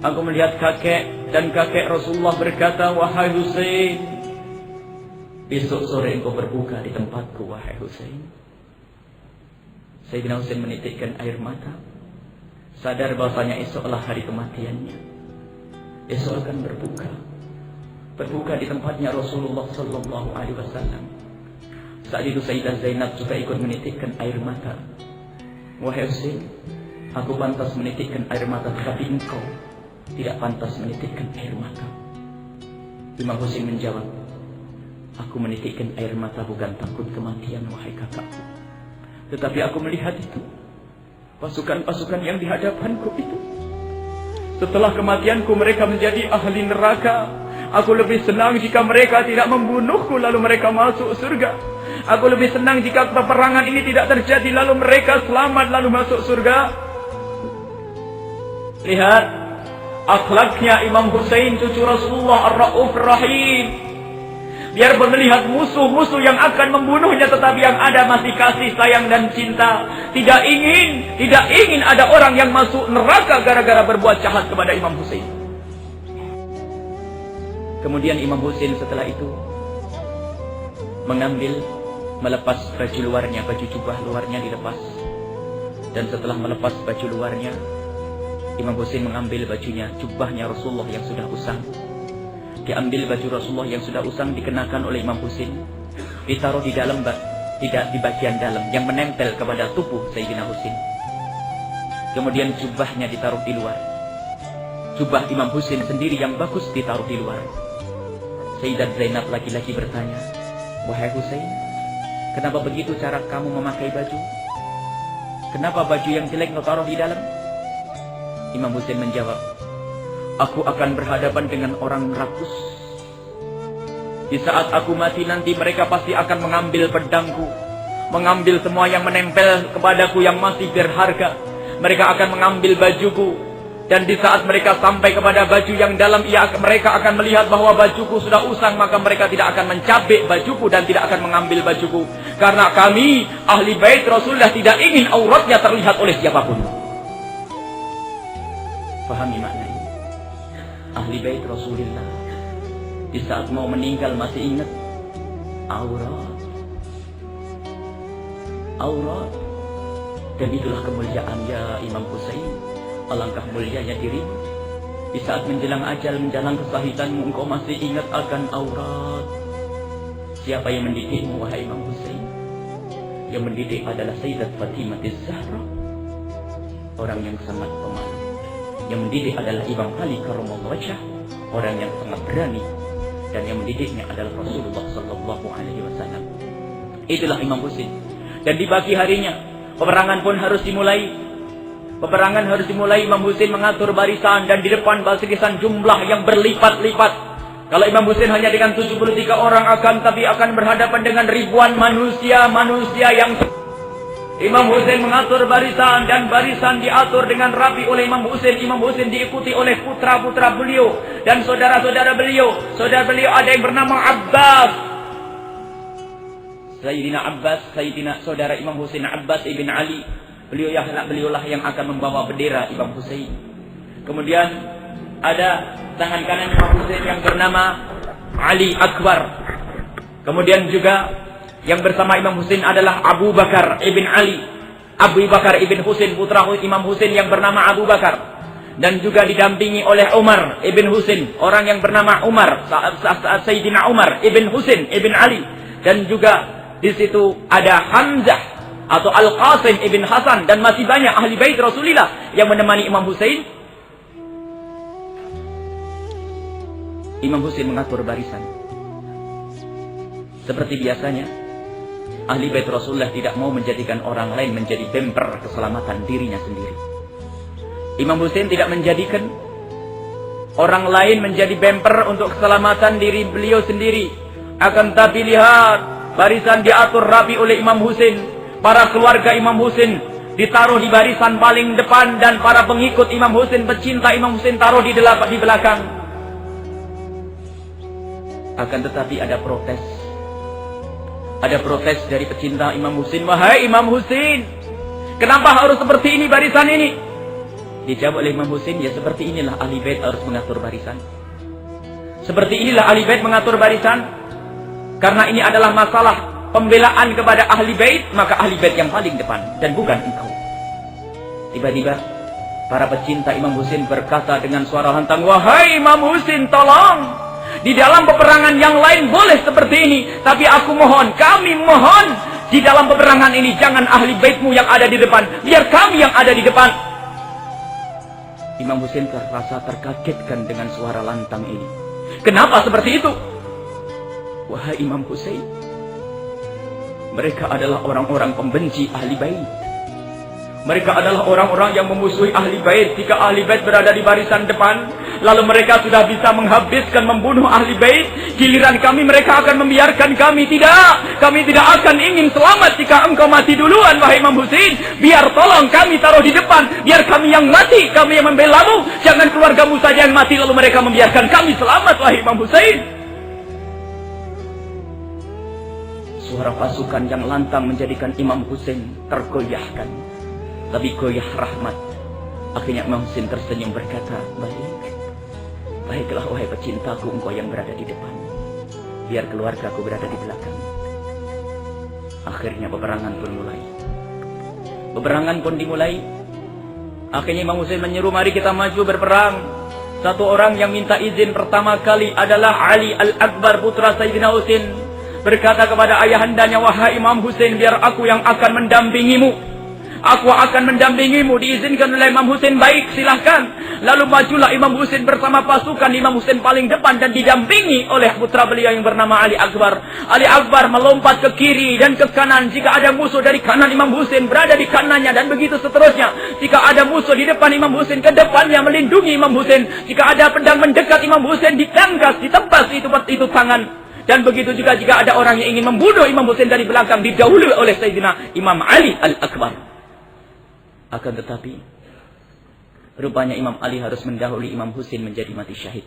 Aku melihat kakek dan kakek Rasulullah berkata, wahai Husain, besok sore engkau berbuka di tempatku, wahai Husain. Sayyidina Husain menitikkan air mata, sadar bahwasanya esoklah hari kematiannya. Esok akan berbuka di tempatnya Rasulullah sallallahu alaihi wasallam. Saat itu Sayyidah Zainab juga ikut menitikkan air mata. Wahai Husain, aku pantas menitikkan air mata, tetapi engkau tidak pantas menitikkan air mata. Imam Husain menjawab, aku menitikkan air mata bukan takut kematian, wahai kakakku, tetapi aku melihat itu pasukan-pasukan yang di hadapanku itu. Setelah kematianku mereka menjadi ahli neraka. Aku lebih senang jika mereka tidak membunuhku lalu mereka masuk surga. Aku lebih senang jika peperangan ini tidak terjadi lalu mereka selamat lalu masuk surga. Lihat akhlaknya Imam Husain, cucu Rasulullah Ar-Ra'uf Rahim. Biarpun melihat musuh-musuh yang akan membunuhnya, tetapi yang ada masih kasih sayang dan cinta. Tidak ingin ada orang yang masuk neraka gara-gara berbuat jahat kepada Imam Husain. Kemudian Imam Husain setelah itu melepas baju luarnya, baju jubah luarnya dilepas. Dan setelah melepas baju luarnya, Imam Husain mengambil bajunya, jubahnya Rasulullah yang sudah usang. Diambil baju Rasulullah yang sudah usang, dikenakan oleh Imam Husain, ditaruh di dalam tidak di bagian dalam yang menempel kepada tubuh Sayyidina Husain. Kemudian jubahnya ditaruh di luar. Jubah Imam Husain sendiri yang bagus ditaruh di luar. Sayyidah Zainab lagi-lagi bertanya, wahai Husain, kenapa begitu cara kamu memakai baju? Kenapa baju yang jelek kau taruh di dalam? Imam Husain menjawab, aku akan berhadapan dengan orang rakus. Di saat aku mati nanti mereka pasti akan mengambil pedangku, mengambil semua yang menempel kepadaku yang masih berharga. Mereka akan mengambil bajuku. Dan di saat mereka sampai kepada baju yang dalam, mereka akan melihat bahwa bajuku sudah usang, maka mereka tidak akan mencabik bajuku dan tidak akan mengambil bajuku. Karena kami, ahli bait Rasulullah, tidak ingin auratnya terlihat oleh siapapun. Pahami makna ini. Ahli bait Rasulullah di saat mau meninggal masih ingat aurat. Dan itulah kemuliaan ya Imam Husain. Alangkah mulianya dirimu. Di saat menjelang ajal, menjelang kesahitanmu, engkau masih ingat akan aurat. Siapa yang mendidikmu, wahai Imam Husain? Yang mendidik adalah Sayyidat Fatimah Az-Zahra, orang yang sangat pemalu. Yang mendidik adalah Imam Ali karramallahu wajhah, orang yang sangat berani. Dan yang mendidiknya adalah Rasulullah sallallahu alaihi wasallam. Itulah Imam Husain. Dan di pagi harinya, peperangan pun harus dimulai. Peperangan harus dimulai. Imam Husain mengatur barisan, dan di depan barisan jumlah yang berlipat-lipat. Kalau Imam Husain hanya dengan 73 orang tapi akan berhadapan dengan ribuan manusia yang Imam Husain mengatur barisan, dan barisan diatur dengan rapi oleh Imam Husain. Imam Husain diikuti oleh putra-putra beliau dan saudara-saudara beliau. Saudara beliau ada yang bernama Abbas. Sayyidina saudara Imam Husain Abbas ibn Ali. Beliaulah yang akan membawa bendera Imam Husain. Kemudian ada tangan kanan Imam Husain yang bernama Ali Akbar. Kemudian juga yang bersama Imam Husain adalah Abu Bakar ibn Ali. Abu Bakar ibn Husain, putra Imam Husain yang bernama Abu Bakar. Dan juga didampingi oleh Umar ibn Husain, orang yang bernama Umar, Sayyidina Umar ibn Husain ibn Ali. Dan juga di situ ada Hamzah atau Al-Qasim ibn Hasan, dan masih banyak ahli bait Rasulullah yang menemani Imam Husain. Imam Husain mengatur barisan. Seperti biasanya, ahli bait Rasulullah tidak mau menjadikan orang lain menjadi bemper keselamatan dirinya sendiri. Imam Husain tidak menjadikan orang lain menjadi bemper untuk keselamatan diri beliau sendiri. Akan tapi lihat, barisan diatur rapi oleh Imam Husain. Para keluarga Imam Husain ditaruh di barisan paling depan, dan para pengikut Imam Husain, pecinta Imam Husain, taruh di belakang. Akan tetapi ada protes. Ada protes dari pecinta Imam Husain. Wahai Imam Husain, kenapa harus seperti ini barisan ini? Dijawab oleh Imam Husain, ya seperti inilah ahli bait harus mengatur barisan. Seperti inilah ahli bait mengatur barisan. Karena ini adalah masalah pembelaan kepada ahli bait, maka ahli bait yang paling depan dan bukan engkau. Tiba-tiba para pecinta Imam Husain berkata dengan suara lantang, wahai Imam Husain, tolong, di dalam peperangan yang lain boleh seperti ini, tapi aku mohon, kami mohon, di dalam peperangan ini jangan ahli baitmu yang ada di depan, biar kami yang ada di depan. Imam Husain terasa terkagetkan dengan suara lantang ini. Kenapa seperti itu? Wahai Imam Husain, mereka adalah orang-orang pembenci ahli bait. Mereka adalah orang-orang yang memusuhi ahli bait. Jika ahli bait berada di barisan depan, lalu mereka sudah bisa menghabiskan, membunuh ahli bait, giliran kami mereka akan membiarkan kami. Tidak, kami tidak akan ingin selamat jika engkau mati duluan, wahai Imam Husain. Biar tolong kami taruh di depan, biar kami yang mati, kami yang membelamu. Jangan keluargamu saja yang mati lalu mereka membiarkan kami selamat, wahai Imam Husain. Suara pasukan yang lantang menjadikan Imam Husain tergoyahkan. Tapi goyah rahmat. Akhirnya Imam Husain tersenyum berkata, baiklah wahai pecintaku, engkau yang berada di depan, biar keluargaku berada di belakang. Akhirnya peperangan pun mulai. Peperangan pun dimulai. Akhirnya Imam Husain menyeru, mari kita maju berperang. Satu orang yang minta izin pertama kali adalah Ali Al-Akbar, putra Sayyidina Husain. Berkata kepada ayahandanya, wahai Imam Husain, biar aku yang akan mendampingimu. Aku akan mendampingimu. Diizinkan oleh Imam Husain, baik silahkan. Lalu majulah Imam Husain bersama pasukan. Imam Husain paling depan dan didampingi oleh putra beliau yang bernama Ali Akbar. Ali Akbar melompat ke kiri dan ke kanan. Jika ada musuh dari kanan, Imam Husain berada di kanannya, dan begitu seterusnya. Jika ada musuh di depan Imam Husain, ke depannya melindungi Imam Husain. Jika ada pedang mendekat Imam Husain, ditangkas, ditebas itu tangan. Dan begitu juga jika ada orang yang ingin membunuh Imam Husain dari belakang, didahului oleh Sayyidina Imam Ali Al-Akbar. Akan tetapi, rupanya Imam Ali harus mendahului Imam Husain menjadi mati syahid.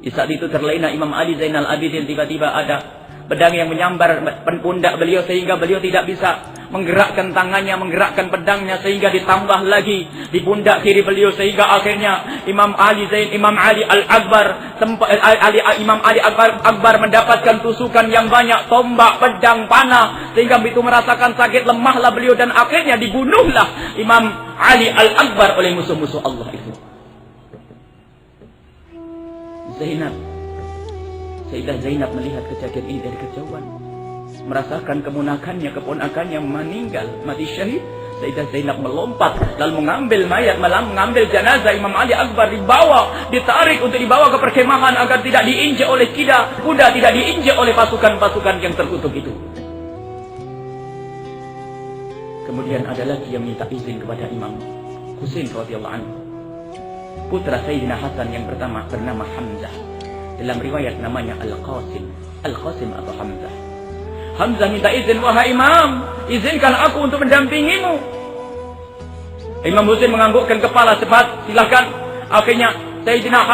Di saat itu terlena Imam Ali Zainal Abidin, tiba-tiba ada pedang yang menyambar pundak beliau sehingga beliau tidak bisa menggerakkan tangannya, menggerakkan pedangnya, sehingga ditambah lagi di pundak kiri beliau, sehingga akhirnya Imam Ali Al-Akbar mendapatkan tusukan yang banyak, tombak, pedang, panah, sehingga begitu merasakan sakit, lemahlah beliau, dan akhirnya dibunuhlah Imam Ali Al-Akbar oleh musuh-musuh Allah itu. Sayyidah Zainab melihat kejadian ini dari kejauhan, merasakan keponakannya meninggal, mati syahid. Sayyidah Zainab melompat, lalu mengambil mayat, mengambil jenazah Imam Ali Akbar, ditarik untuk dibawa ke perkemahan agar tidak diinjak oleh kuda, tidak diinjak oleh pasukan-pasukan yang terkutuk itu. Kemudian ada lagi yang minta izin kepada Imam Husain radhiyallahu anhu. Putra Sayyidina Hasan yang pertama bernama Hamzah. Dalam riwayat namanya Al-Qasim atau Hamzah. Hamzah minta izin, wahai Imam, izinkan aku untuk mendampingimu. Imam Husain menganggukkan kepala, cepat, silakan. Akhirnya Sayyidina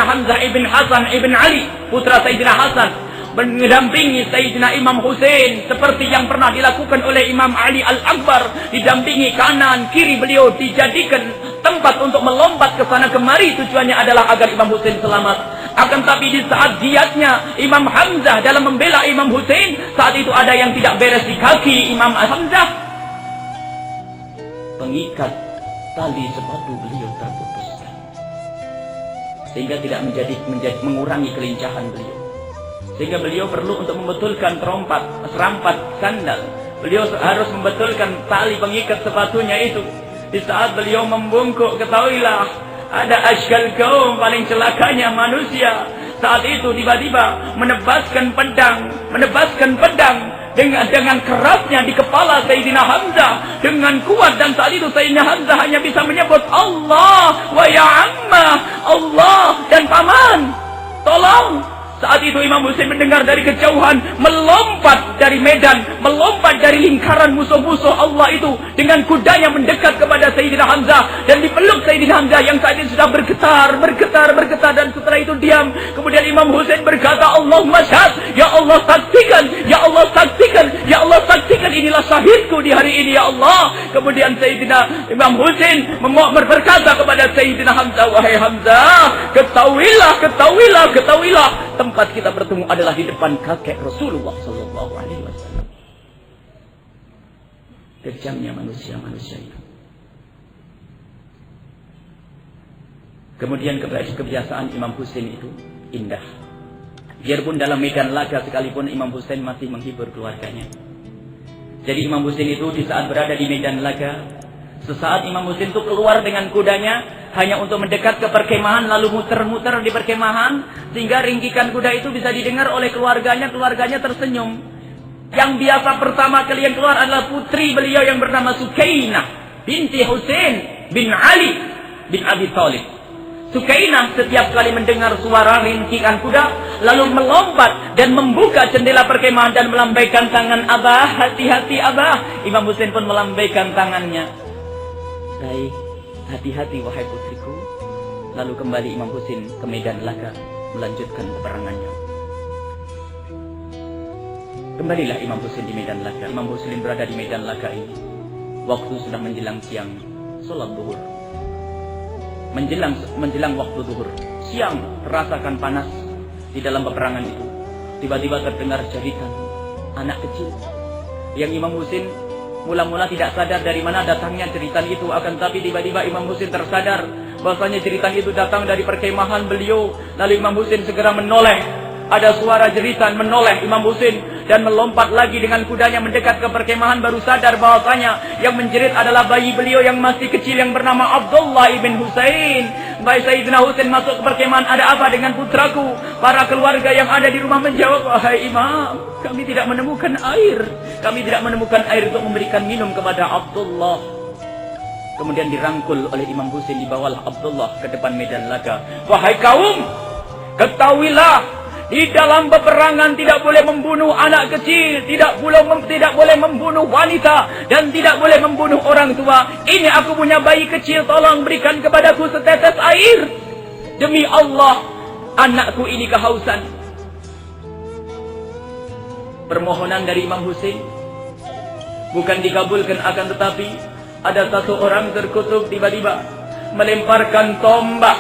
Hamzah ibn Hasan ibn Ali, putra Sayyidina Hasan, mendampingi Sayyidina Imam Husain seperti yang pernah dilakukan oleh Imam Ali Al-Akbar. Didampingi kanan kiri beliau, dijadikan tempat untuk melompat ke sana kemari, tujuannya adalah agar Imam Husain selamat. Akan tapi di saat giatnya Imam Hamzah dalam membela Imam Husain, saat itu ada yang tidak beres di kaki Imam Hamzah. Pengikat tali sepatu beliau terputuskan, sehingga tidak mengurangi kelincahan beliau. Sehingga beliau perlu untuk membetulkan serampat sandal. Beliau harus membetulkan tali pengikat sepatunya itu. Di saat beliau membungkuk, ketahuilah ada asygal kaum, paling celakanya manusia. Saat itu tiba-tiba menebaskan pedang dengan kerasnya di kepala Sayyidina Hamzah dengan kuat, dan saat itu Sayyidina Hamzah hanya bisa menyebut Allah wa ya amma, Allah dan paman, tolong. Saat itu Imam Husain mendengar dari kejauhan, melompat dari medan, melompat dari lingkaran musuh-musuh Allah itu, dengan kudanya mendekat kepada Sayyidina Hamzah, dan dipeluk Sayyidina Hamzah yang saat itu sudah bergetar, dan setelah itu diam. Kemudian Imam Husain berkata, Allahumma syahad, ya Allah saksikan, ya Allah saksikan, ya Allah saksikan, inilah syahidku di hari ini ya Allah. Kemudian Sayyidina Imam Husain berkata kepada Sayyidina Hamzah, wahai Hamzah, ketahuilah, tempat kita bertemu adalah di depan kakek Rasulullah sallallahu alaihi wasallam. Kejamnya manusia itu. Kemudian kebiasaan Imam Husain itu indah. Biarpun dalam medan laga sekalipun, Imam Husain masih menghibur keluarganya. Jadi Imam Husain itu di saat berada di medan laga, sesaat Imam Husain itu keluar dengan kudanya hanya untuk mendekat ke perkemahan, lalu muter-muter di perkemahan, sehingga ringkikan kuda itu bisa didengar oleh keluarganya tersenyum. Yang biasa pertama kali yang keluar adalah putri beliau yang bernama Sukainah binti Husain bin Ali bin Abi Thalib. Sukainah setiap kali mendengar suara ringkikan kuda, lalu melompat dan membuka jendela perkemahan dan melambaikan tangan, Abah, hati-hati Abah. Imam Husain pun melambaikan tangannya. Baik, hati-hati wahai putriku. Lalu kembali Imam Husain ke medan laga, melanjutkan peperangannya. Kembalilah Imam Husain di medan laga. Imam Husain berada di medan laga ini. Waktu sudah menjelang siang, sholat zuhur. Menjelang waktu zuhur, siang terasakan panas di dalam peperangan itu. Tiba-tiba terdengar jeritan anak kecil, yang Imam Husain mula-mula tidak sadar dari mana datangnya jeritan itu. Akan tapi tiba-tiba Imam Husain tersadar bahwasanya jeritan itu datang dari perkemahan beliau. Lalu Imam Husain segera menoleh. Ada suara jeritan, menoleh Imam Husain dan melompat lagi dengan kudanya mendekat ke perkemahan. Baru sadar bahwasanya yang menjerit adalah bayi beliau yang masih kecil yang bernama Abdullah ibn Husain. Baik Sayyidina Husain masuk ke perkemahan, ada apa dengan putraku? Para keluarga yang ada di rumah menjawab, wahai Imam, kami tidak menemukan air. Kami tidak menemukan air untuk memberikan minum kepada Abdullah. Kemudian dirangkul oleh Imam Husain, dibawalah Abdullah ke depan medan laga. Wahai kaum, ketahuilah, di dalam peperangan tidak boleh membunuh anak kecil, tidak boleh membunuh wanita, dan tidak boleh membunuh orang tua. Ini aku punya bayi kecil, tolong berikan kepadaku setetes air. Demi Allah, anakku ini kehausan. Permohonan dari Imam Husain bukan dikabulkan, akan tetapi ada satu orang terkutuk tiba-tiba melemparkan tombak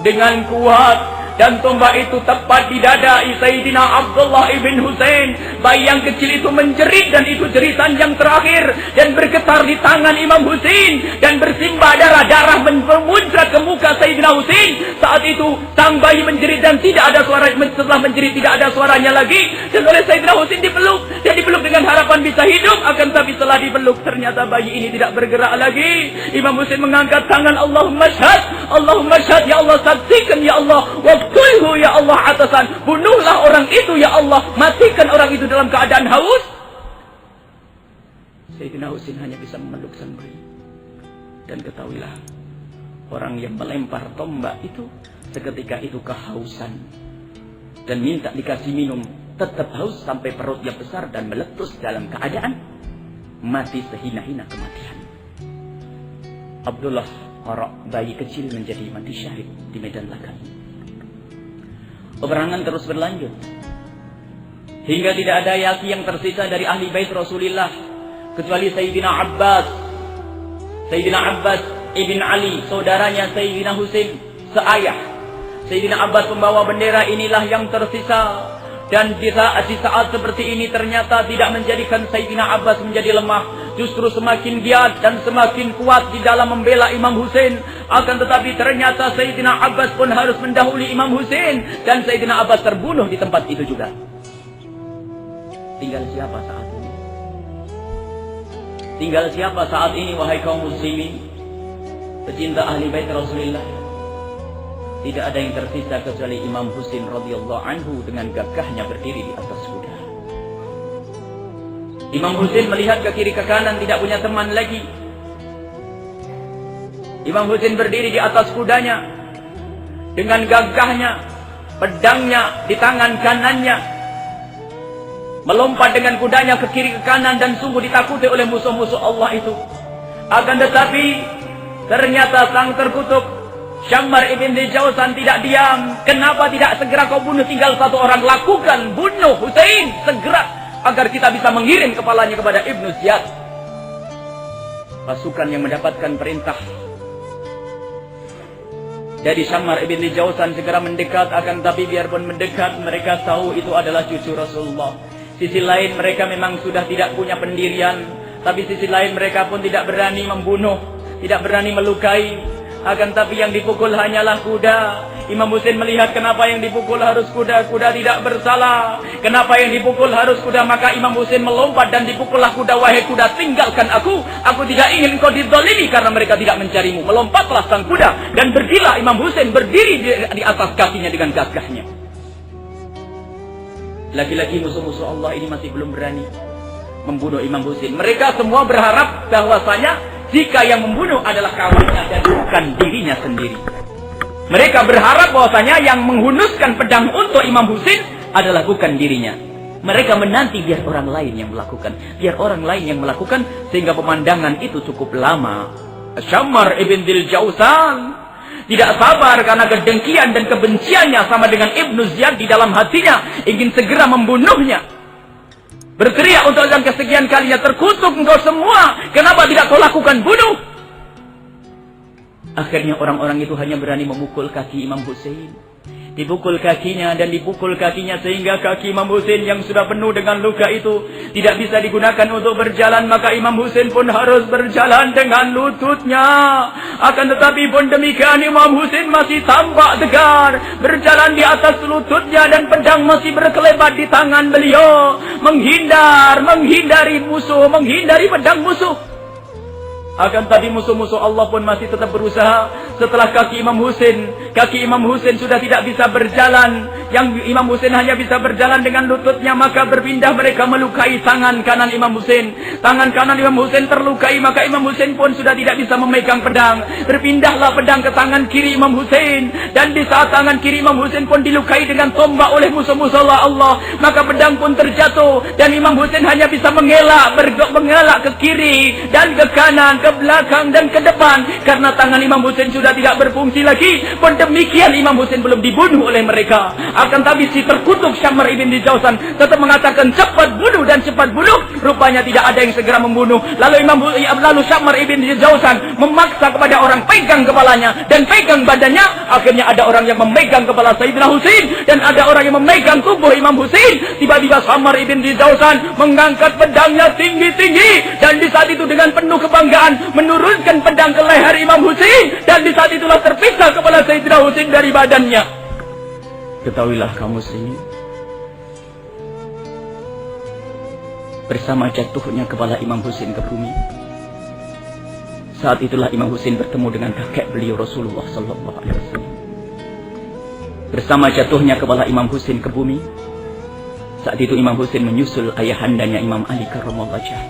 dengan kuat, dan tombak itu tepat di dada Sayyidina Abdullah ibn Husain. Bayi yang kecil itu menjerit, dan itu jeritan yang terakhir, dan bergetar di tangan Imam Husain, dan bersimbah darah memuncrat ke muka Sayyidina Husain. Saat itu sang bayi menjerit dan tidak ada suara. Setelah menjerit tidak ada suaranya lagi, dan oleh Sayyidina Husain dipeluk, dan dipeluk dengan harapan bisa hidup. Akan tapi setelah dipeluk ternyata bayi ini tidak bergerak lagi. Imam Husain mengangkat tangan, Allahumma syhad, Allahumma syhad, ya Allah saksikan ya Allah, waqtulhu ya Allah atasan, bunuhlah orang itu ya Allah, matikan orang itu dalam keadaan haus. Sayyidina Husain hanya bisa memeluk sang bayi. Dan ketahuilah, orang yang melempar tombak itu seketika itu kehausan dan minta dikasih minum, tetap haus sampai perutnya besar dan meletus dalam keadaan mati sehina-hina kematian. Abdullah, orang bayi kecil, menjadi mati syahid di medan laga. Peperangan terus berlanjut hingga tidak ada yaki yang tersisa dari ahli bait Rasulullah kecuali Sayyidina Abbas. Sayyidina Abbas ibn Ali, saudaranya Sayyidina Husain seayah. Sayyidina Abbas pembawa bendera inilah yang tersisa. Dan di saat seperti ini ternyata tidak menjadikan Sayyidina Abbas menjadi lemah, justru semakin giat dan semakin kuat di dalam membela Imam Husain. Akan tetapi ternyata Sayyidina Abbas pun harus mendahului Imam Husain, dan Sayyidina Abbas terbunuh di tempat itu juga. Tinggal siapa saat ini? Tinggal siapa saat ini, wahai kaum muslimin, pecinta ahli bait Rasulullah? Tidak ada yang tersisa kecuali Imam Husain radhiyallahu anhu dengan gagahnya berdiri di atas kuda. Imam Husain melihat ke kiri ke kanan, tidak punya teman lagi. Imam Husain berdiri di atas kudanya dengan gagahnya, pedangnya di tangan kanannya, melompat dengan kudanya ke kiri ke kanan, dan sungguh ditakuti oleh musuh-musuh Allah itu. Akan tetapi ternyata sang terkutuk Syammar ibn Jausan tidak diam. Kenapa tidak segera kau bunuh tinggal satu orang? Lakukan, bunuh Husain segera, agar kita bisa mengirim kepalanya kepada Ibnu Ziyad. Pasukan yang mendapatkan perintah dari Syammar ibn Jausan segera mendekat. Akan tapi biarpun mendekat, mereka tahu itu adalah cucu Rasulullah. Sisi lain mereka memang sudah tidak punya pendirian, tapi sisi lain mereka pun tidak berani membunuh, tidak berani melukai. Akan tapi yang dipukul hanyalah kuda. Imam Husain melihat kenapa yang dipukul harus kuda. Kuda tidak bersalah. Kenapa yang dipukul harus kuda? Maka Imam Husain melompat dan dipukullah kuda. Wahai kuda, tinggalkan aku. Aku tidak ingin kau dizalimi karena mereka tidak mencarimu. Melompatlah sang kuda dan berdirilah Imam Husain berdiri di atas kakinya dengan gagahnya. Lagi-lagi musuh-musuh Allah ini masih belum berani membunuh Imam Husain. Mereka semua berharap bahwasanya jika yang membunuh adalah kawannya dan bukan dirinya sendiri. Mereka berharap bahwasanya yang menghunuskan pedang untuk Imam Husain adalah bukan dirinya. Mereka menanti biar orang lain yang melakukan, biar orang lain yang melakukan, sehingga pemandangan itu cukup lama. Syammar ibn Jausan tidak sabar karena kedengkian dan kebenciannya sama dengan Ibnu Ziyad di dalam hatinya, ingin segera membunuhnya. Berteriak untuk yang kesekian kalinya, terkutuk engkau semua, kenapa tidak kau lakukan bunuh? Akhirnya orang-orang itu hanya berani memukul kaki Imam Husain. Dipukul kakinya dan dipukul kakinya sehingga kaki Imam Husain yang sudah penuh dengan luka itu tidak bisa digunakan untuk berjalan. Maka Imam Husain pun harus berjalan dengan lututnya. Akan tetapi pun demikian Imam Husain masih tampak tegar, berjalan di atas lututnya, dan pedang masih berkelebat di tangan beliau, menghindari musuh, menghindari pedang musuh. Akan tadi musuh-musuh Allah pun masih tetap berusaha. Setelah kaki Imam Husain sudah tidak bisa berjalan, yang Imam Husain hanya bisa berjalan dengan lututnya, maka berpindah mereka melukai tangan kanan Imam Husain. Tangan kanan Imam Husain terlukai, maka Imam Husain pun sudah tidak bisa memegang pedang. Berpindahlah pedang ke tangan kiri Imam Husain, dan di saat tangan kiri Imam Husain pun dilukai dengan tombak oleh musuh-musuh Allah, maka pedang pun terjatuh, dan Imam Husain hanya bisa mengelak ke kiri dan ke kanan, ke belakang dan ke depan, karena tangan Imam Husain sudah tidak berfungsi lagi. Pun demikian Imam Husain belum dibunuh oleh mereka. Akan tapi si terkutuk Syammar ibn Jausan tetap mengatakan cepat bunuh dan cepat bunuh. Rupanya tidak ada yang segera membunuh. Lalu Syammar ibn Jausan memaksa kepada orang pegang kepalanya dan pegang badannya. Akhirnya ada orang yang memegang kepala Sayyidina Husain dan ada orang yang memegang tubuh Imam Husain. Tiba-tiba Syammar ibn Jausan mengangkat pedangnya tinggi-tinggi, dan di saat itu dengan penuh kebanggaan menurunkan pedang ke leher Imam Husain, dan di saat itulah terpisah kepala Sayyidina Husain dari badannya. Ketahuilah kaum muslimin, bersama jatuhnya kepala Imam Husain ke bumi, saat itulah Imam Husain bertemu dengan kakek beliau Rasulullah sallallahu alaihi wasallam. Bersama jatuhnya kepala Imam Husain ke bumi, saat itu Imam Husain menyusul ayahandanya Imam Ali karramallahu wajhah.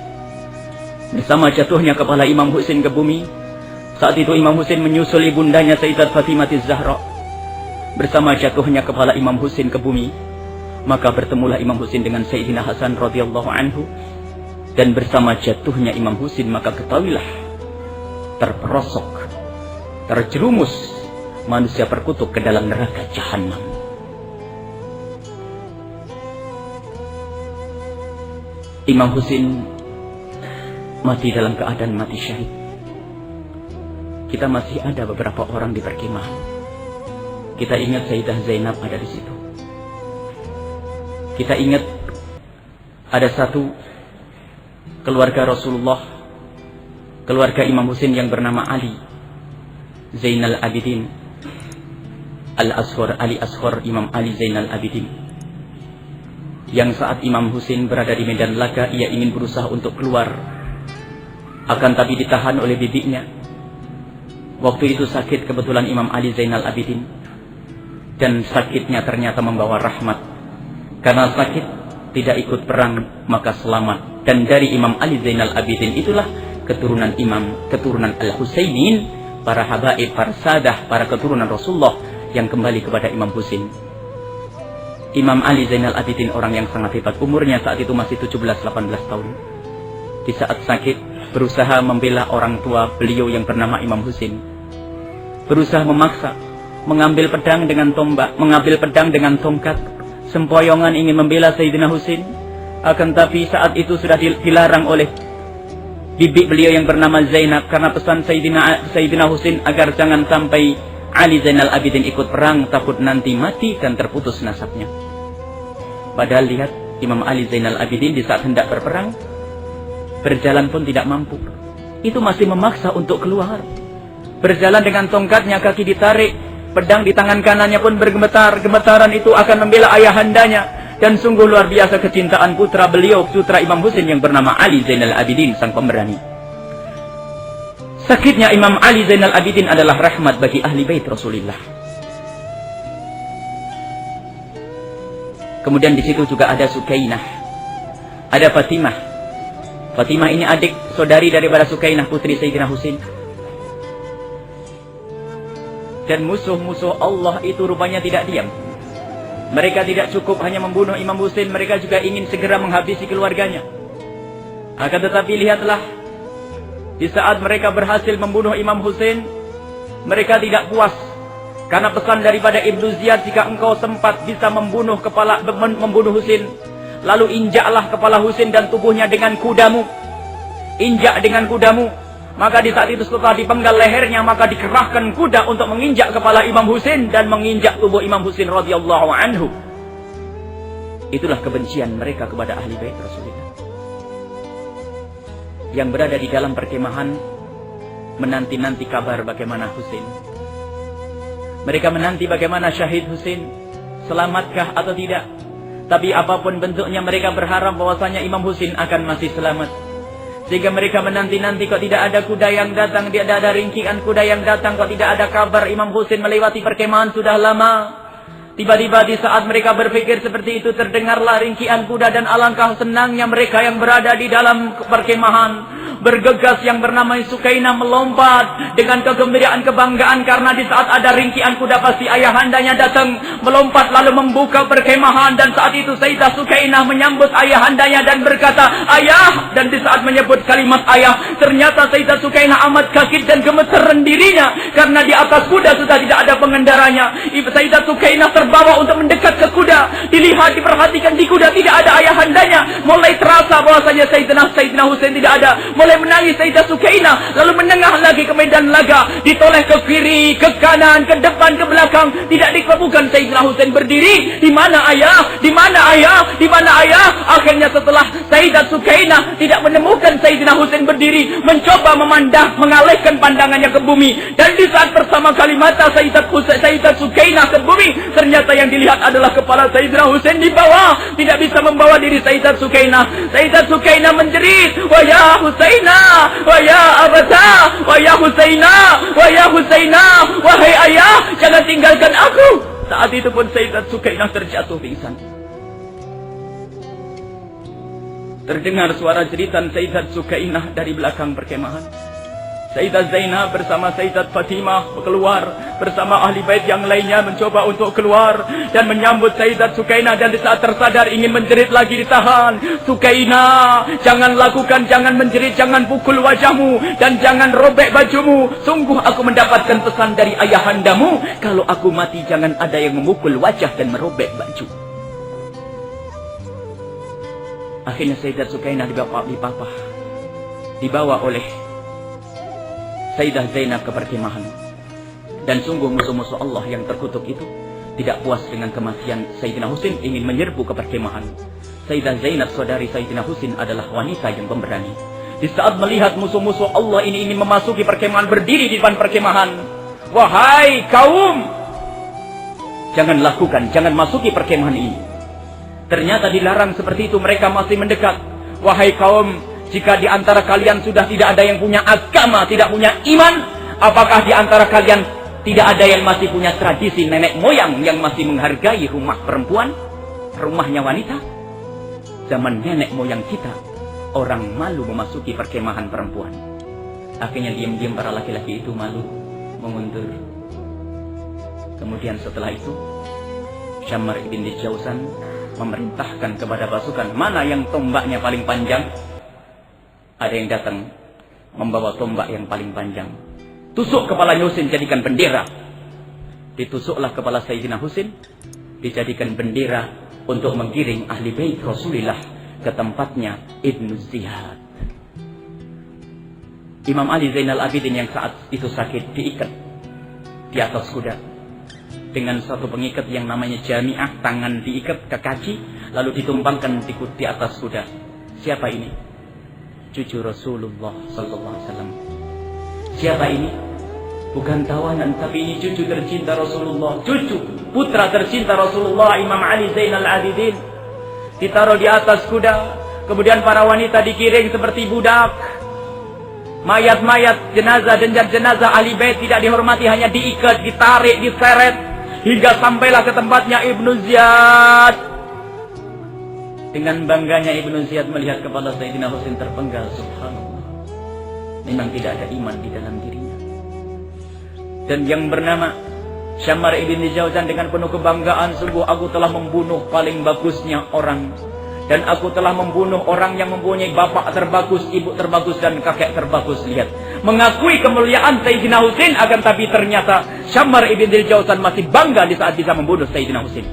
Bersama jatuhnya kepala Imam Husain ke bumi, saat itu Imam Husain menyusul ibundanya Sayyidat Fatimah Az-Zahra. Bersama jatuhnya kepala Imam Husain ke bumi, maka bertemulah Imam Husain dengan Sayyidina Hasan radhiyallahu anhu. Dan bersama jatuhnya Imam Husain, maka ketahuilah terperosok, terjerumus manusia perkutuk ke dalam neraka Jahannam. Imam Husain mati dalam keadaan mati syahid. Kita masih ada beberapa orang di perkemahan. Kita ingat Sayyidah Zainab ada di situ. Kita ingat ada satu keluarga Rasulullah, keluarga Imam Husain yang bernama Ali Zainal Abidin Al-Asghar, Ali Asghar Imam Ali Zainal Abidin, yang saat Imam Husain berada di medan laga, ia ingin berusaha untuk keluar, akan tapi ditahan oleh bibinya. Waktu itu sakit kebetulan Imam Ali Zainal Abidin, dan sakitnya ternyata membawa rahmat. Karena sakit tidak ikut perang maka selamat. Dan dari Imam Ali Zainal Abidin itulah keturunan Al-Husainin, para habaib, para sadah, para keturunan Rasulullah yang kembali kepada Imam Husain. Imam Ali Zainal Abidin orang yang sangat hebat. Umurnya saat itu masih 17-18 tahun. Di saat sakit berusaha membela orang tua beliau yang bernama Imam Husain. Berusaha memaksa mengambil pedang dengan tombak, mengambil pedang dengan tongkat, sempoyongan ingin membela Sayyidina Husain. Akan tapi saat itu sudah dilarang oleh bibi beliau yang bernama Zainab, karena pesan Sayyidina Husain agar jangan sampai Ali Zainal Abidin ikut perang, takut nanti mati dan terputus nasabnya. Padahal lihat Imam Ali Zainal Abidin di saat hendak berperang, berjalan pun tidak mampu. Itu masih memaksa untuk keluar. Berjalan dengan tongkatnya, kaki ditarik, pedang di tangan kanannya pun bergemetar. Gemetaran itu akan membela ayahandanya. Dan sungguh luar biasa kecintaan putra beliau, putra Imam Husain yang bernama Ali Zainal Abidin, sang pemberani. Sakitnya Imam Ali Zainal Abidin adalah rahmat bagi ahli bait Rasulullah. Kemudian di situ juga ada Sukainah, ada Fatimah. Fatimah ini adik saudari daripada Sukainah, putri Sayyidina Husain. Dan musuh-musuh Allah itu rupanya tidak diam. Mereka tidak cukup hanya membunuh Imam Husain, mereka juga ingin segera menghabisi keluarganya. Akan tetapi lihatlah, di saat mereka berhasil membunuh Imam Husain, mereka tidak puas. Karena pesan daripada Ibnu Ziyad, jika engkau sempat bisa membunuh Husain, lalu injaklah kepala Husain dan tubuhnya dengan kudamu. Injak dengan kudamu. Maka di saat itu setelah dipenggal lehernya, maka dikerahkan kuda untuk menginjak kepala Imam Husain dan menginjak tubuh Imam Husain radhiyallahu anhu. Itulah kebencian mereka kepada ahli bait Rasulullah. Yang berada di dalam perkemahan menanti-nanti kabar bagaimana Husain. Mereka menanti bagaimana syahid Husain, selamatkah atau tidak. Tapi apapun bentuknya mereka berharap bahwasanya Imam Husain akan masih selamat. Sehingga mereka menanti-nanti, kok tidak ada kuda yang datang, tidak ada ringkian kuda yang datang, kok tidak ada kabar Imam Husain melewati perkemahan sudah lama. Tiba-tiba di saat mereka berpikir seperti itu, terdengarlah ringkian kuda dan alangkah senangnya mereka yang berada di dalam perkemahan. bergegas yang bernama Sukainah melompat dengan kegembiraan kebanggaan karena di saat ada ringkian kuda pasti ayahandanya datang, melompat lalu membuka perkemahan. Dan saat itu Sayyidah Sukainah menyambut ayahandanya dan berkata, "Ayah." Dan di saat menyebut kalimat ayah, ternyata Sayyidah Sukainah amat kaget dan gemeteran dirinya karena di atas kuda sudah tidak ada pengendaranya. Sayyidah Sukainah terbawa untuk mendekat ke kuda. Dilihat, diperhatikan di kuda tidak ada ayahandanya. Mulai terasa bahwasanya Sayyidina Husain tidak ada. Mulai menangis Sayyidah Sukainah, lalu menengah lagi ke medan laga, ditoleh ke kiri, ke kanan, ke depan, ke belakang, tidak dikebukan. Sayyidina Husain berdiri. Di mana ayah? Di mana ayah? Di mana ayah? Akhirnya setelah Sayyidah Sukainah tidak menemukan Sayyidina Husain berdiri, mencoba memandang, mengalihkan pandangannya ke bumi. Dan di saat bersama kali mata Sayyidah Sukainah ke bumi, ternyata yang dilihat adalah kepala Sayyidina Husain di bawah. Tidak bisa membawa diri Sayyidah Sukainah. Sayyidah Sukainah menjerit, "Wa ya Husainah, wa ya abata, wa ya Husainah, wa ya Husainah, wahai ayah, jangan tinggalkan aku." Saat itu pun Sayyidah Sukainah terjatuh pingsan. Terdengar suara jeritan Sayyidah Sukainah dari belakang perkemahan. Sayyidah Zainab bersama Sayyidah Fatimah keluar bersama ahli bait yang lainnya mencoba untuk keluar dan menyambut Sayyidah Sukainah. Dan di saat tersadar ingin menjerit lagi ditahan. "Sukainah, jangan lakukan, jangan menjerit, jangan pukul wajahmu dan jangan robek bajumu. Sungguh aku mendapatkan pesan dari ayahandamu, kalau aku mati jangan ada yang memukul wajah dan merobek baju." Akhirnya Sayyidah Sukainah dibawa oleh Sayyidah Zainab ke perkemahan. Dan sungguh musuh-musuh Allah yang terkutuk itu tidak puas dengan kematian Sayyidina Husain, ingin menyerbu ke perkemahan. Sayyidah Zainab, saudari Sayyidina Husain, adalah wanita yang pemberani. Di saat melihat musuh-musuh Allah ini ingin memasuki perkemahan, berdiri di depan perkemahan. "Wahai kaum, jangan lakukan, jangan masuki perkemahan ini." Ternyata dilarang seperti itu, mereka masih mendekat. "Wahai kaum, jika di antara kalian sudah tidak ada yang punya agama, tidak punya iman, apakah di antara kalian tidak ada yang masih punya tradisi nenek moyang yang masih menghargai rumah perempuan, rumahnya wanita? Zaman nenek moyang kita, orang malu memasuki perkemahan perempuan." Akhirnya diam-diam para laki-laki itu malu, mengundur. Kemudian setelah itu, Syammar ibn Jauzan memerintahkan kepada pasukan, mana yang tombaknya paling panjang. Ada yang datang membawa tombak yang paling panjang. "Tusuk kepala Husain, jadikan bendera." Ditusuklah kepala Sayyidina Husain, dijadikan bendera untuk menggiring ahli bait Rasulullah ke tempatnya Ibnu Ziyad. Imam Ali Zainal Abidin yang saat itu sakit diikat di atas kuda dengan satu pengikat yang namanya jami'ah, tangan diikat ke kaki lalu ditumpangkan di atas kuda. Siapa ini? Cucu Rasulullah sallallahu alaihi wasallam. Siapa ini? Bukan tawanan, tapi ini cucu tercinta Rasulullah, cucu putra tercinta Rasulullah, Imam Ali Zainal Abidin. Ditaruh di atas kuda, kemudian para wanita digiring seperti budak. Mayat-mayat, jenazah dan jenazah ahli bait tidak dihormati, hanya diikat, ditarik, diseret hingga sampailah ke tempatnya Ibnu Ziyad. Dengan bangganya Ibnu Ziyad melihat kepala Sayyidina Husain terpenggal. Subhanallah, memang tidak ada iman di dalam dirinya. Dan yang bernama Syammar ibn Jauzan dengan penuh kebanggaan, "Sungguh aku telah membunuh paling bagusnya orang, dan aku telah membunuh orang yang mempunyai bapak terbagus, ibu terbagus, dan kakek terbagus." Lihat, mengakui kemuliaan Sayyidina Husain, akan tapi ternyata Syammar ibn Jauzan masih bangga di saat bisa membunuh Sayyidina Husain.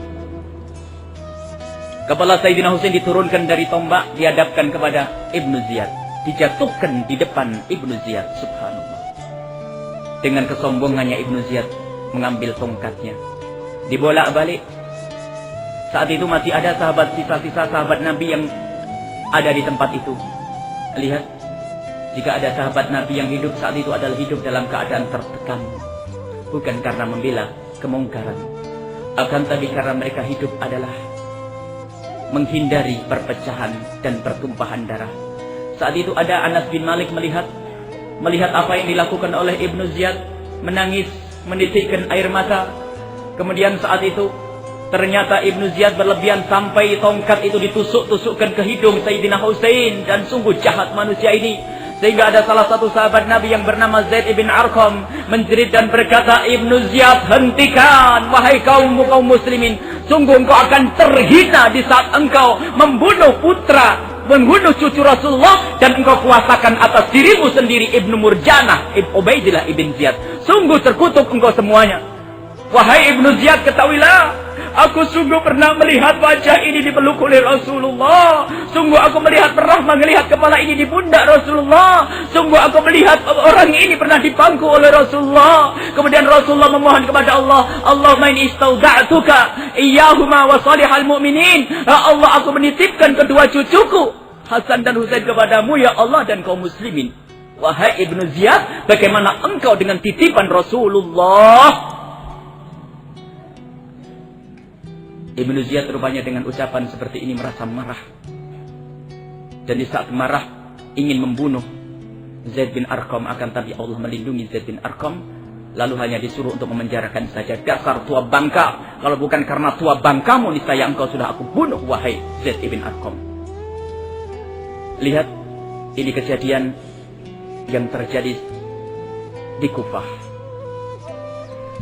Kepala Sayyidina Husain diturunkan dari tombak, dihadapkan kepada Ibnu Ziyad, dijatuhkan di depan Ibnu Ziyad. Subhanallah. Dengan kesombongannya Ibnu Ziyad mengambil tongkatnya, dibolak-balik. Saat itu masih ada sisa-sisa sahabat Nabi yang ada di tempat itu. Lihat, jika ada sahabat Nabi yang hidup saat itu adalah hidup dalam keadaan tertekan, bukan karena membela kemungkaran, akan tapi karena mereka hidup adalah menghindari perpecahan dan pertumpahan darah. Saat itu ada Anas bin Malik melihat apa yang dilakukan oleh Ibnu Ziyad, menangis, menitikkan air mata. Kemudian saat itu ternyata Ibnu Ziyad berlebihan sampai tongkat itu ditusuk-tusukkan ke hidung Sayyidina Husain, dan sungguh jahat manusia ini. Sehingga ada salah satu sahabat Nabi yang bernama Zaid ibn Arqam menjerit dan berkata, Ibnu Ziyad, hentikan wahai kaum muslimin. Sungguh engkau akan terhina di saat engkau membunuh cucu Rasulullah dan engkau kuasakan atas dirimu sendiri Ibnu Murjanah, Ubaidillah ibn Ziyad. Sungguh terkutuk engkau semuanya. Wahai Ibnu Ziyad, ketahuilah, aku sungguh pernah melihat wajah ini dipeluk oleh Rasulullah. Sungguh aku melihat kepala ini di pundak Rasulullah. Sungguh aku melihat orang ini pernah dipangku oleh Rasulullah. Kemudian Rasulullah memohon kepada Allah, Allahumma inni istauda'tuka iyyahuma wa salihal mu'minin. Ya Allah, aku menitipkan kedua cucuku Hasan dan Husain kepadamu, ya Allah, dan kaum muslimin. Wahai Ibnu Ziyad, bagaimana engkau dengan titipan Rasulullah? Ibnu Ziyad rupanya dengan ucapan seperti ini merasa marah. Dan di saat marah ingin membunuh Zaid bin Arqam, akan tapi Allah melindungi Zaid bin Arqam. Lalu hanya disuruh untuk memenjarakan saja. Dasar tua bangka, kalau bukan karena tua bangkamu niscaya engkau sudah aku bunuh, wahai Zaid bin Arqam. Lihat, ini kejadian yang terjadi di Kufah.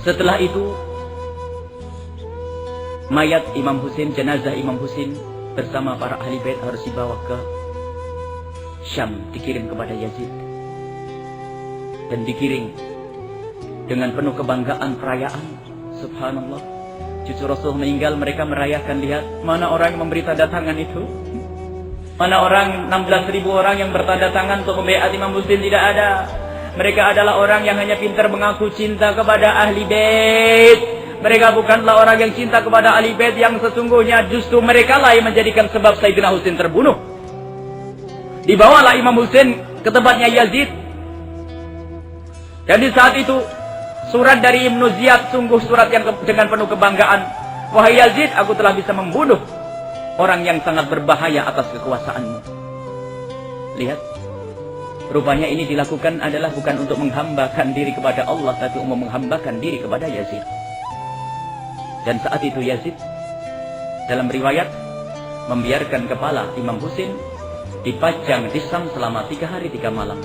Setelah itu mayat Imam Husain, jenazah Imam Husain bersama para ahli bait harus dibawa ke Syam, dikirim kepada Yazid. Dan dikirim dengan penuh kebanggaan, perayaan. Subhanallah, cucu Rasul meninggal, mereka merayakan. Lihat, mana orang yang memberi tanda tangan itu? Mana orang 16.000 orang yang bertanda tangan untuk membaiat Imam Husain? Tidak ada. Mereka adalah orang yang hanya pintar mengaku cinta kepada ahli bait. Mereka bukanlah orang yang cinta kepada ahli bait yang sesungguhnya. Justru mereka lah yang menjadikan sebab Sayyidina Husain terbunuh. Dibawalah Imam Husain ke tempatnya Yazid. Dan di saat itu surat dari Ibnu Ziyad, sungguh surat yang dengan penuh kebanggaan. Wahai Yazid, aku telah bisa membunuh orang yang sangat berbahaya atas kekuasaanmu. Lihat, rupanya ini dilakukan adalah bukan untuk menghambakan diri kepada Allah, tapi untuk menghambakan diri kepada Yazid. Dan saat itu Yazid dalam riwayat membiarkan kepala Imam Husain dipajang di Syam selama 3 hari 3 malam.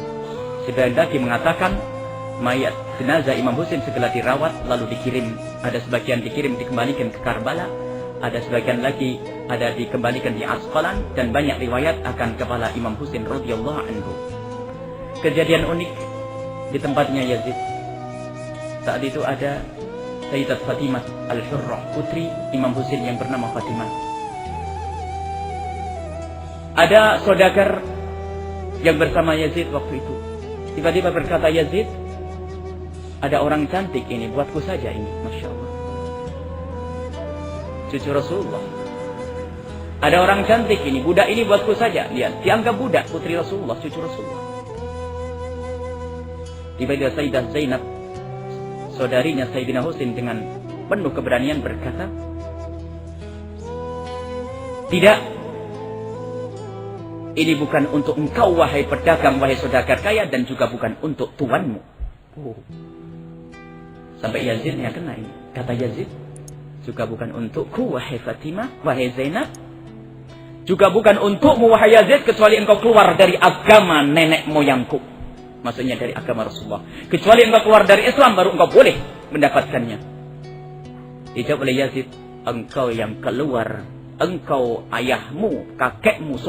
Sebagian lagi mengatakan mayat jenazah Imam Husain segera dirawat lalu dikirim. Ada sebagian dikembalikan ke Karbala, ada sebagian lagi dikembalikan di Asqalan, dan banyak riwayat akan kepala Imam Husain radhiyallahu anhu. Kejadian unik di tempatnya Yazid. Saat itu ada Sayyidat Fatimah Al-Hurrah, putri Imam Husain yang bernama Fatimah. Ada saudagar yang bersama Yazid waktu itu. Tiba-tiba berkata Yazid, ada orang cantik ini, buatku saja ini, Masya Allah. Cucu Rasulullah. Ada orang cantik ini, budak ini buatku saja. Lihat, dianggap budak, putri Rasulullah, cucu Rasulullah. Tiba-tiba Sayyidah Zainab, saudarinya Sayyidina Husain, dengan penuh keberanian berkata, tidak, ini bukan untuk engkau wahai pedagang, wahai saudagar kaya, dan juga bukan untuk tuanmu. Sampai Yazidnya kena ini. Kata Yazid, juga bukan untukku wahai Fatimah, wahai Zainab, juga bukan untukmu wahai Yazid, kecuali engkau keluar dari agama nenek moyangku. Maksudnya dari agama Rasulullah. Kecuali engkau keluar dari Islam, baru engkau boleh mendapatkannya. Dijawab oleh Yazid, engkau yang keluar, engkau ayahmu, kakekmu,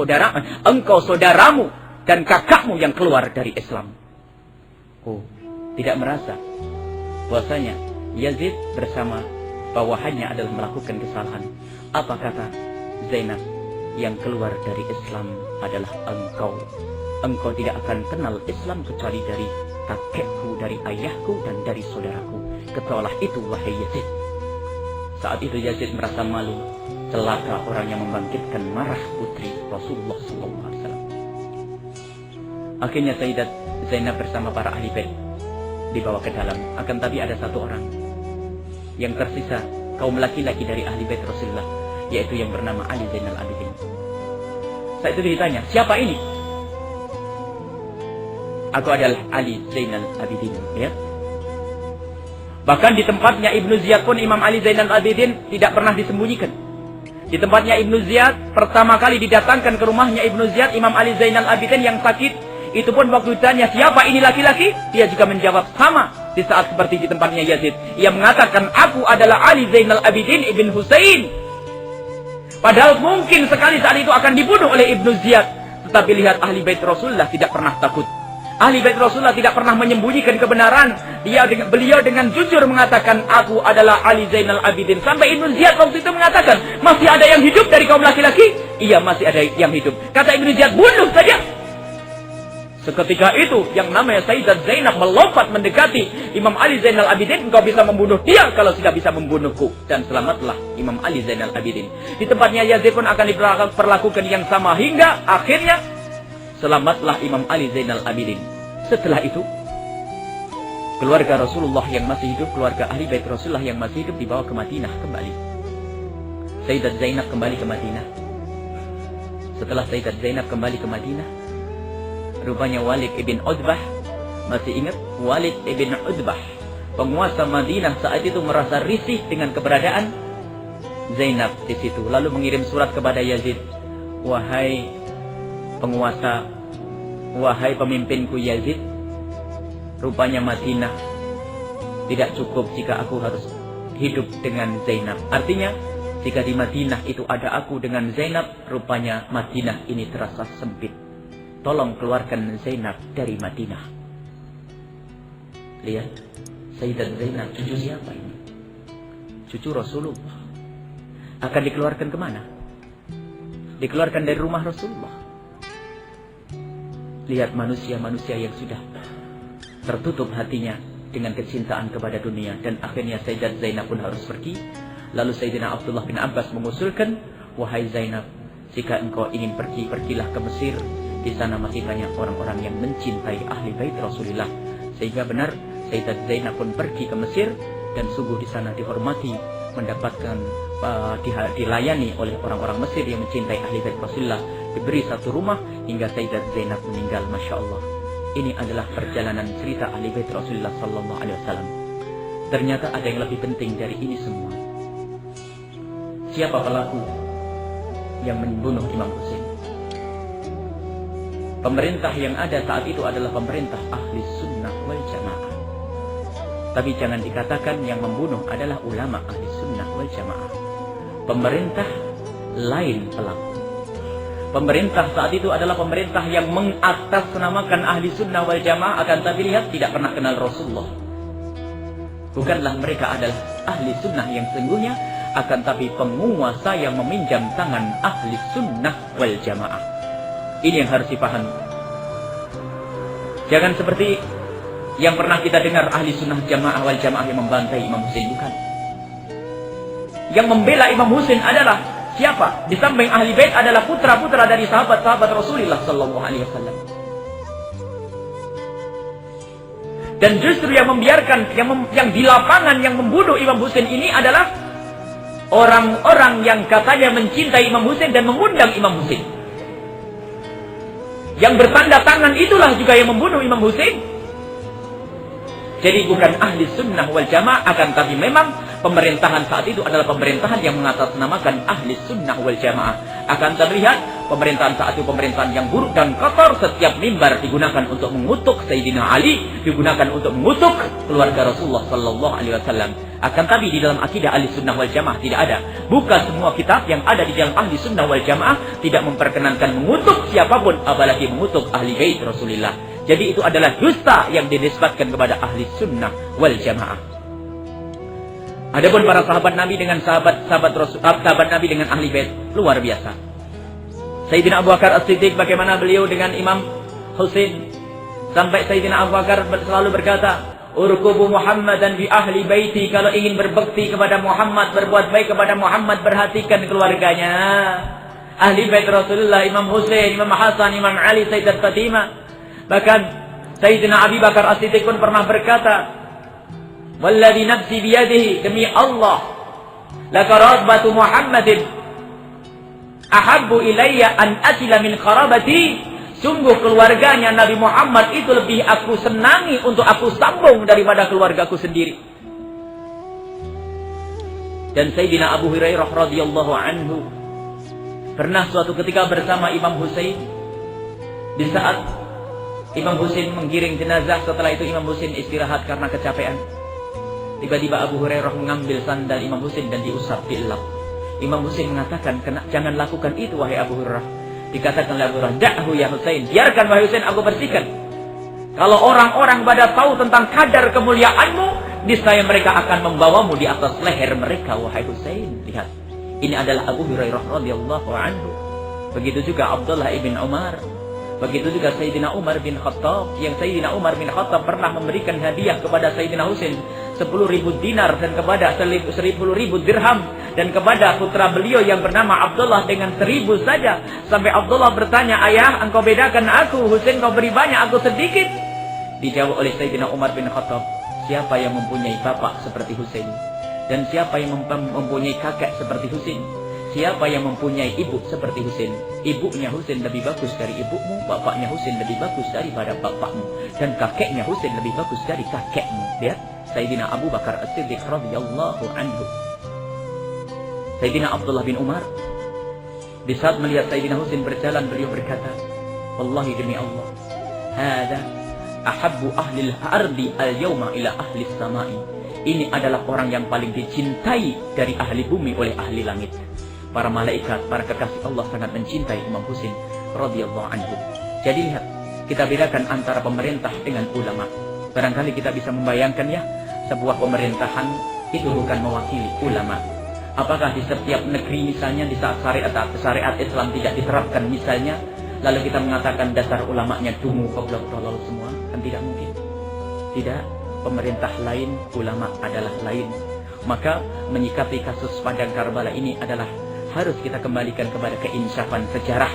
engkau saudaramu dan kakakmu yang keluar dari Islam. Tidak merasa bahwasanya Yazid bersama bawahannya adalah melakukan kesalahan. Apa kata Zainab? Yang keluar dari Islam adalah engkau. Engkau tidak akan kenal Islam kecuali dari kakekku, dari ayahku, dan dari saudaraku. Ketahuilah itu wahai Yazid. Saat itu Yazid merasa malu. Celaka orang yang membangkitkan marah putri Rasulullah SAW. Akhirnya Sayyidat Zainab bersama para ahli bait dibawa ke dalam. Akan tapi ada satu orang yang tersisa, kaum laki-laki dari ahli bait Rasulullah, yaitu yang bernama Ali Zainal Abidin. Saat itu ditanya, siapa ini? Aku adalah Ali Zainal Abidin. Ya. Bahkan di tempatnya Ibnu Ziyad pun Imam Ali Zainal Abidin tidak pernah disembunyikan. Di tempatnya Ibnu Ziyad, pertama kali didatangkan ke rumahnya Ibnu Ziyad, Imam Ali Zainal Abidin yang sakit, Itu pun waktu ditanya siapa ini laki-laki, dia juga menjawab sama. Di saat seperti di tempatnya Yazid, ia mengatakan, aku adalah Ali Zainal Abidin ibn Husain. Padahal mungkin sekali saat itu akan dibunuh oleh Ibnu Ziyad. Tetapi lihat, ahli bait Rasulullah tidak pernah takut. Ahli bait Rasulullah tidak pernah menyembunyikan kebenaran. Beliau dengan jujur mengatakan, aku adalah Ali Zainal Abidin. Sampai Ibnu Ziyad waktu itu mengatakan, masih ada yang hidup dari kaum laki-laki? Iya, masih ada yang hidup. Kata Ibnu Ziyad, bunuh saja. Seketika itu, yang namanya Sayyidat Zainab melompat mendekati Imam Ali Zainal Abidin. Engkau bisa membunuh dia kalau tidak bisa membunuhku. Dan selamatlah Imam Ali Zainal Abidin. Di tempatnya Yazid pun akan diperlakukan yang sama. Hingga akhirnya, selamatlah Imam Ali Zainal Abidin. Setelah itu, keluarga Rasulullah yang masih hidup, keluarga ahli bait Rasulullah yang masih hidup dibawa ke Madinah kembali. Sayyidat Zainab kembali ke Madinah. Setelah Sayyidat Zainab kembali ke Madinah, rupanya Walid ibn Utbah, masih ingat Walid ibn Utbah, penguasa Madinah saat itu merasa risih dengan keberadaan Zainab di situ. Lalu mengirim surat kepada Yazid, wahai penguasa, wahai pemimpinku Yazid, rupanya Madinah tidak cukup jika aku harus hidup dengan Zainab. Artinya, jika di Madinah itu ada aku dengan Zainab, rupanya Madinah ini terasa sempit. Tolong keluarkan Zainab dari Madinah. Lihat, Sayyidat Zainab, cucu siapa ini? Cucu Rasulullah. Akan dikeluarkan kemana? Dikeluarkan dari rumah Rasulullah. Lihat manusia-manusia yang sudah tertutup hatinya dengan kecintaan kepada dunia. Dan akhirnya Sayyidat Zainab pun harus pergi. Lalu Sayyidina Abdullah bin Abbas mengusulkan, wahai Zainab, jika engkau ingin pergi, pergilah ke Mesir. Di sana masih banyak orang-orang yang mencintai ahli bait Rasulullah. Sehingga benar, Sayyidat Zainab pun pergi ke Mesir. Dan sungguh di sana dihormati, mendapatkan, dilayani oleh orang-orang Mesir yang mencintai ahli bait Rasulullah. Diberi satu rumah hingga Sayyidat Zainab meninggal. Masya Allah. Ini adalah perjalanan cerita ahli bait Rasulullah Sallallahu Alaihi Wasallam. Ternyata ada yang lebih penting dari ini semua. Siapa pelaku yang membunuh Imam Husain? Pemerintah yang ada saat itu adalah pemerintah ahli sunnah wal jamaah. Tapi jangan dikatakan yang membunuh adalah ulama ahli sunnah wal jamaah. Pemerintah lain pelaku. Pemerintah saat itu adalah pemerintah yang mengatasnamakan ahli sunnah wal jamaah, akan tapi lihat tidak pernah kenal Rasulullah. Bukanlah mereka adalah ahli sunnah yang sesungguhnya, akan tapi penguasa yang meminjam tangan ahli sunnah wal jamaah. Ini yang harus dipahami. Jangan seperti yang pernah kita dengar ahli sunnah jamaah wal jamaah yang membantai Imam Husain. Bukan. Yang membela Imam Husain adalah siapa? Di samping ahli bait adalah putra-putra dari sahabat-sahabat Rasulullah Sallallahu Alaihi Wasallam. Dan justru yang membiarkan, yang di lapangan yang membunuh Imam Husain ini adalah orang-orang yang katanya mencintai Imam Husain dan mengundang Imam Husain. Yang bertanda tangan itulah juga yang membunuh Imam Husain. Jadi bukan ahli sunnah wal jamaah, akan tapi memang pemerintahan saat itu adalah pemerintahan yang mengatasnamakan ahli sunnah wal jamaah. Akan terlihat pemerintahan saat itu pemerintahan yang buruk dan kotor. Setiap mimbar digunakan untuk mengutuk Sayyidina Ali, digunakan untuk mengutuk keluarga Rasulullah Sallallahu Alaihi Wasallam. Akan tapi di dalam akidah ahli sunnah wal jamaah tidak ada. Bukan semua kitab yang ada di dalam ahli sunnah wal jamaah tidak memperkenankan mengutuk siapapun, apalagi mengutuk ahli bait Rasulullah. Jadi itu adalah dusta yang dinisbatkan kepada ahli sunnah wal jamaah. Adapun para sahabat Nabi dengan sahabat Nabi dengan ahli bait luar biasa. Sayyidina Abu Bakar As-Siddiq, bagaimana beliau dengan Imam Husain, sampai Sayyidina Abu Bakar selalu berkata, urkubu Muhammadan bi ahli baiti. Kalau ingin berbakti kepada Muhammad, berbuat baik kepada Muhammad, perhatikan keluarganya. Ahli bait Rasulullah, Imam Husain, Imam Hasan, Imam Ali, Sayyidat Fatimah. Bahkan Sayyidina Abi Bakar As-Siddiq pun pernah berkata, walladzi nafsi biyadihi, demi Allah, lakaratbatu Muhammadin ahabbu ilayya an asila min qarabati. Sungguh keluarganya Nabi Muhammad itu lebih aku senangi untuk aku sambung daripada keluargaku sendiri. Dan Sayyidina Abu Hurairah radhiyallahu anhu pernah suatu ketika bersama Imam Husain. Di saat Imam Husain menggiring jenazah. Setelah itu Imam Husain istirahat karena kecapean. Tiba-tiba Abu Hurairah mengambil sandal Imam Husain dan diusap, dielap. Imam Husain mengatakan, jangan lakukan itu wahai Abu Hurairah. Dikatakan oleh Abu Hurairah, da'hu ya Husain, biarkan wahai Husain, aku bersihkan. Kalau orang-orang pada tahu tentang kadar kemuliaanmu, niscaya mereka akan membawamu di atas leher mereka wahai Husain. Lihat, ini adalah Abu Hurairah radhiyallahu anhu. Begitu juga Abdullah ibn Umar. Begitu juga Sayyidina Umar bin Khattab. Yang Sayyidina Umar bin Khattab pernah memberikan hadiah kepada Sayyidina Husain 10.000 dinar dan kepada 10.000 dirham, dan kepada putra beliau yang bernama Abdullah dengan 1.000 saja. Sampai Abdullah bertanya, ayah, engkau bedakan aku, Husain kau beri banyak, aku sedikit. Dijawab oleh Sayyidina Umar bin Khattab, siapa yang mempunyai bapak seperti Husain? Dan siapa yang mempunyai kakek seperti Husain? Siapa yang mempunyai ibu seperti Husain? Ibunya Husain lebih bagus dari ibumu, bapaknya Husain lebih bagus daripada bapakmu, dan kakeknya Husain lebih bagus dari kakekmu. Lihat, Sayyidina Abu Bakar As-Siddiq radhiyallahu anhu. Sayyidina Abdullah bin Umar, di saat melihat Sayyidina Husain berjalan, beliau berkata, wallahi demi Allah, hada ahabbu ahli al-ardi al-yawma ila ahli as-sama'i. Ini adalah orang yang paling dicintai dari ahli bumi oleh ahli langit. Para malaikat, para kekasih Allah sangat mencintai Imam Husain radhiyallahu anhu. Jadi lihat, kita bedakan antara pemerintah dengan ulama. Barangkali kita bisa membayangkan ya, sebuah pemerintahan itu bukan mewakili ulama. Apakah di setiap negeri misalnya, di saat syariat Islam tidak diterapkan misalnya, lalu kita mengatakan dasar ulamanya dungu, goblok, tolol semua? Kan tidak mungkin. Tidak, pemerintah lain, ulama adalah lain. Maka menyikapi kasus Padang Karbala ini adalah harus kita kembalikan kepada keinsafan sejarah.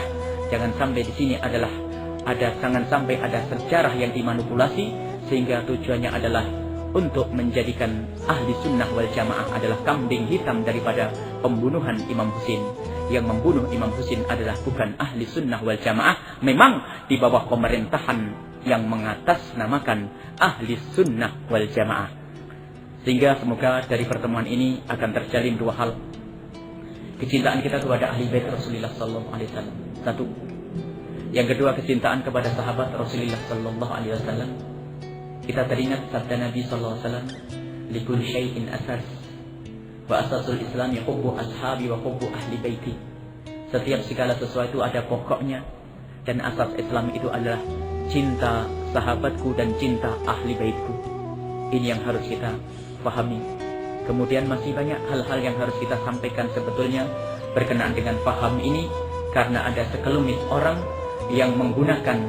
Jangan sampai di sini jangan sampai ada sejarah yang dimanipulasi, sehingga tujuannya adalah untuk menjadikan ahli sunnah wal jamaah adalah kambing hitam daripada pembunuhan Imam Husain. Yang membunuh Imam Husain adalah bukan ahli sunnah wal jamaah, memang di bawah pemerintahan yang mengatasnamakan ahli sunnah wal jamaah. Sehingga semoga dari pertemuan ini akan terjalin dua hal. Kecintaan kita kepada ahli bait Rasulullah sallallahu alaihi wasallam. Satu. Yang kedua, kecintaan kepada sahabat Rasulullah sallallahu alaihi wasallam. Kita teringat sabda Nabi sallallahu alaihi wasallam, "Likulli syai'in asas, wa asasul Islam hubbu ashabi wa hubbu ahli baiti." Setiap segala sesuatu ada pokoknya, dan asas Islam itu adalah cinta sahabatku dan cinta ahli baitku. Ini yang harus kita pahami. Kemudian masih banyak hal-hal yang harus kita sampaikan sebetulnya berkenaan dengan paham ini, karena ada sekelumit orang yang menggunakan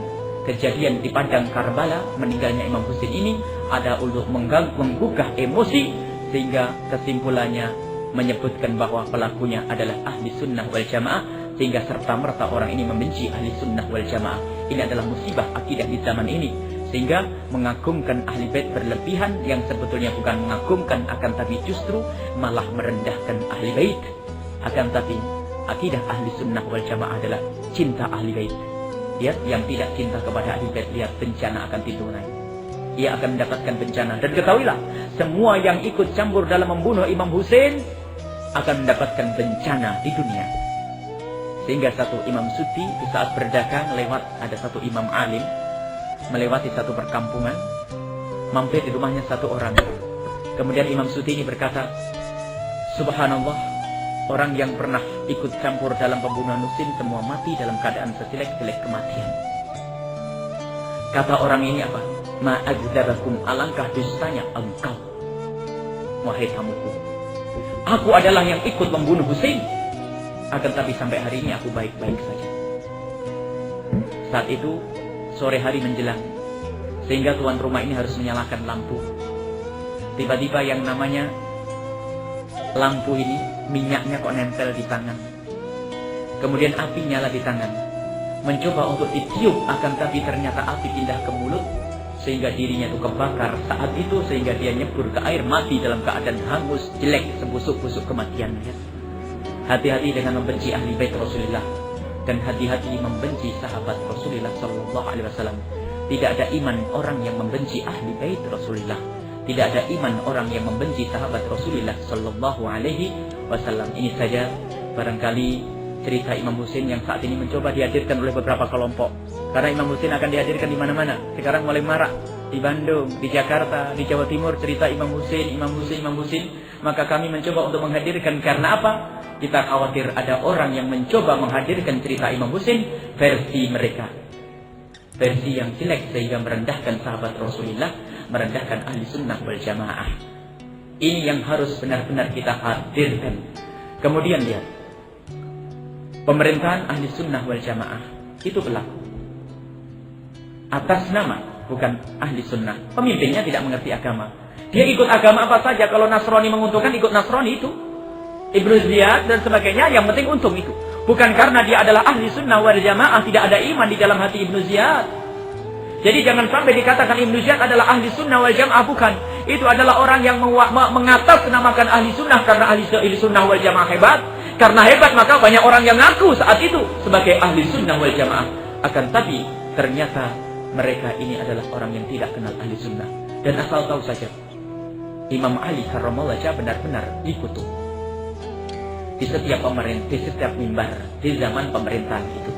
kejadian di Padang Karbala, meninggalnya Imam Husain ini, ada untuk menggugah emosi, sehingga kesimpulannya menyebutkan bahwa pelakunya adalah ahli sunnah wal jamaah, sehingga serta-merta orang ini membenci ahli sunnah wal jamaah. Ini adalah musibah akidah di zaman ini, sehingga mengagungkan ahli bait berlebihan yang sebetulnya bukan mengagungkan, akan tapi justru malah merendahkan ahli bait. Akan tapi akidah ahli sunnah wal jamaah adalah cinta ahli bait. Lihat, yang tidak cinta kepada ahli bait, lihat bencana akan timbul. Ia akan mendapatkan bencana. Dan ketahuilah, semua yang ikut campur dalam membunuh Imam Husain akan mendapatkan bencana di dunia. Sehingga satu Imam Suti di saat berdagang lewat, ada satu imam alim melewati satu perkampungan, mampir di rumahnya satu orang. Kemudian Imam Suti ini berkata, subhanallah, orang yang pernah ikut campur dalam pembunuhan Husain semua mati dalam keadaan sejelek-jelek kematian. Kata orang ini apa? Ma'adzarakum, alangkah dustanya engkau, wahai tamuku. Aku adalah yang ikut membunuh Husain, akan tapi sampai hari ini aku baik-baik saja. Saat itu sore hari menjelang, sehingga tuan rumah ini harus menyalakan lampu. Tiba-tiba yang namanya lampu ini, minyaknya kok nempel di tangan. Kemudian api nyala di tangan. Mencoba untuk ditiup, akan tapi ternyata api pindah ke mulut, sehingga dirinya itu kebakar saat itu, sehingga dia nyebur ke air, mati dalam keadaan hangus, jelek, sebusuk-busuk kematian. Hati-hati dengan membenci ahli bait Rasulullah, dan hati-hati membenci sahabat Rasulullah sallallahu alaihi wasallam. Tidak ada iman orang yang membenci ahli bait Rasulullah. Tidak ada iman orang yang membenci sahabat Rasulullah sallallahu alaihi wasallam. Ini saja barangkali cerita Imam Husain yang saat ini mencoba dihadirkan oleh beberapa kelompok. Karena Imam Husain akan dihadirkan di mana-mana. Sekarang mulai marak di Bandung, di Jakarta, di Jawa Timur cerita Imam Husain, Imam Husain, Imam Husain. Maka kami mencoba untuk menghadirkan. Karena apa? Kita khawatir ada orang yang mencoba menghadirkan cerita Imam Husain versi mereka, versi yang jelek, sehingga merendahkan sahabat Rasulullah, merendahkan ahli sunnah wal jamaah. Ini yang harus benar-benar kita hadirkan. Kemudian lihat, pemerintahan ahli sunnah wal jamaah itu berlaku atas nama bukan ahli sunnah. Pemimpinnya tidak mengerti agama, dia ikut agama apa saja. Kalau Nasrani menguntungkan, ikut Nasrani itu, Ibnu Ziyad dan sebagainya, yang penting untung itu. Bukan karena dia adalah ahli sunnah wal jamaah, tidak ada iman di dalam hati Ibnu Ziyad. Jadi jangan sampai dikatakan Ibnu Ziyad adalah ahli sunnah wal jamaah. Bukan, itu adalah orang yang mengatasnamakan ahli sunnah. Karena ahli sunnah wal jamaah hebat, karena hebat maka banyak orang yang ngaku saat itu sebagai ahli sunnah wal jamaah. Akan tapi ternyata mereka ini adalah orang yang tidak kenal ahli sunnah. Dan asal tahu saja, Imam Ali karramallahu wajhahu benar-benar dikutuk di setiap pemerintah, di setiap mimbar, di zaman pemerintahan itu.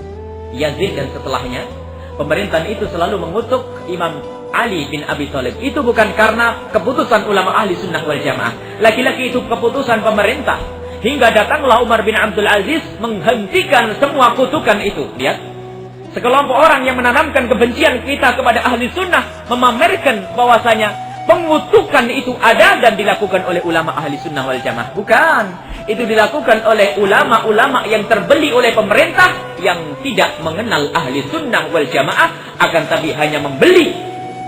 Yazid dan setelahnya, pemerintahan itu selalu mengutuk Imam Ali bin Abi Thalib. Itu bukan karena keputusan ulama ahli sunnah wal jamaah. Laki-laki itu keputusan pemerintah. Hingga datanglah Umar bin Abdul Aziz menghentikan semua kutukan itu. Lihat, sekelompok orang yang menanamkan kebencian kita kepada ahli sunnah, memamerkan bahwasanya pengutukan itu ada dan dilakukan oleh ulama ahli sunnah wal jamaah. Bukan, itu dilakukan oleh ulama-ulama yang terbeli oleh pemerintah, yang tidak mengenal ahli sunnah wal jamaah, akan tapi hanya membeli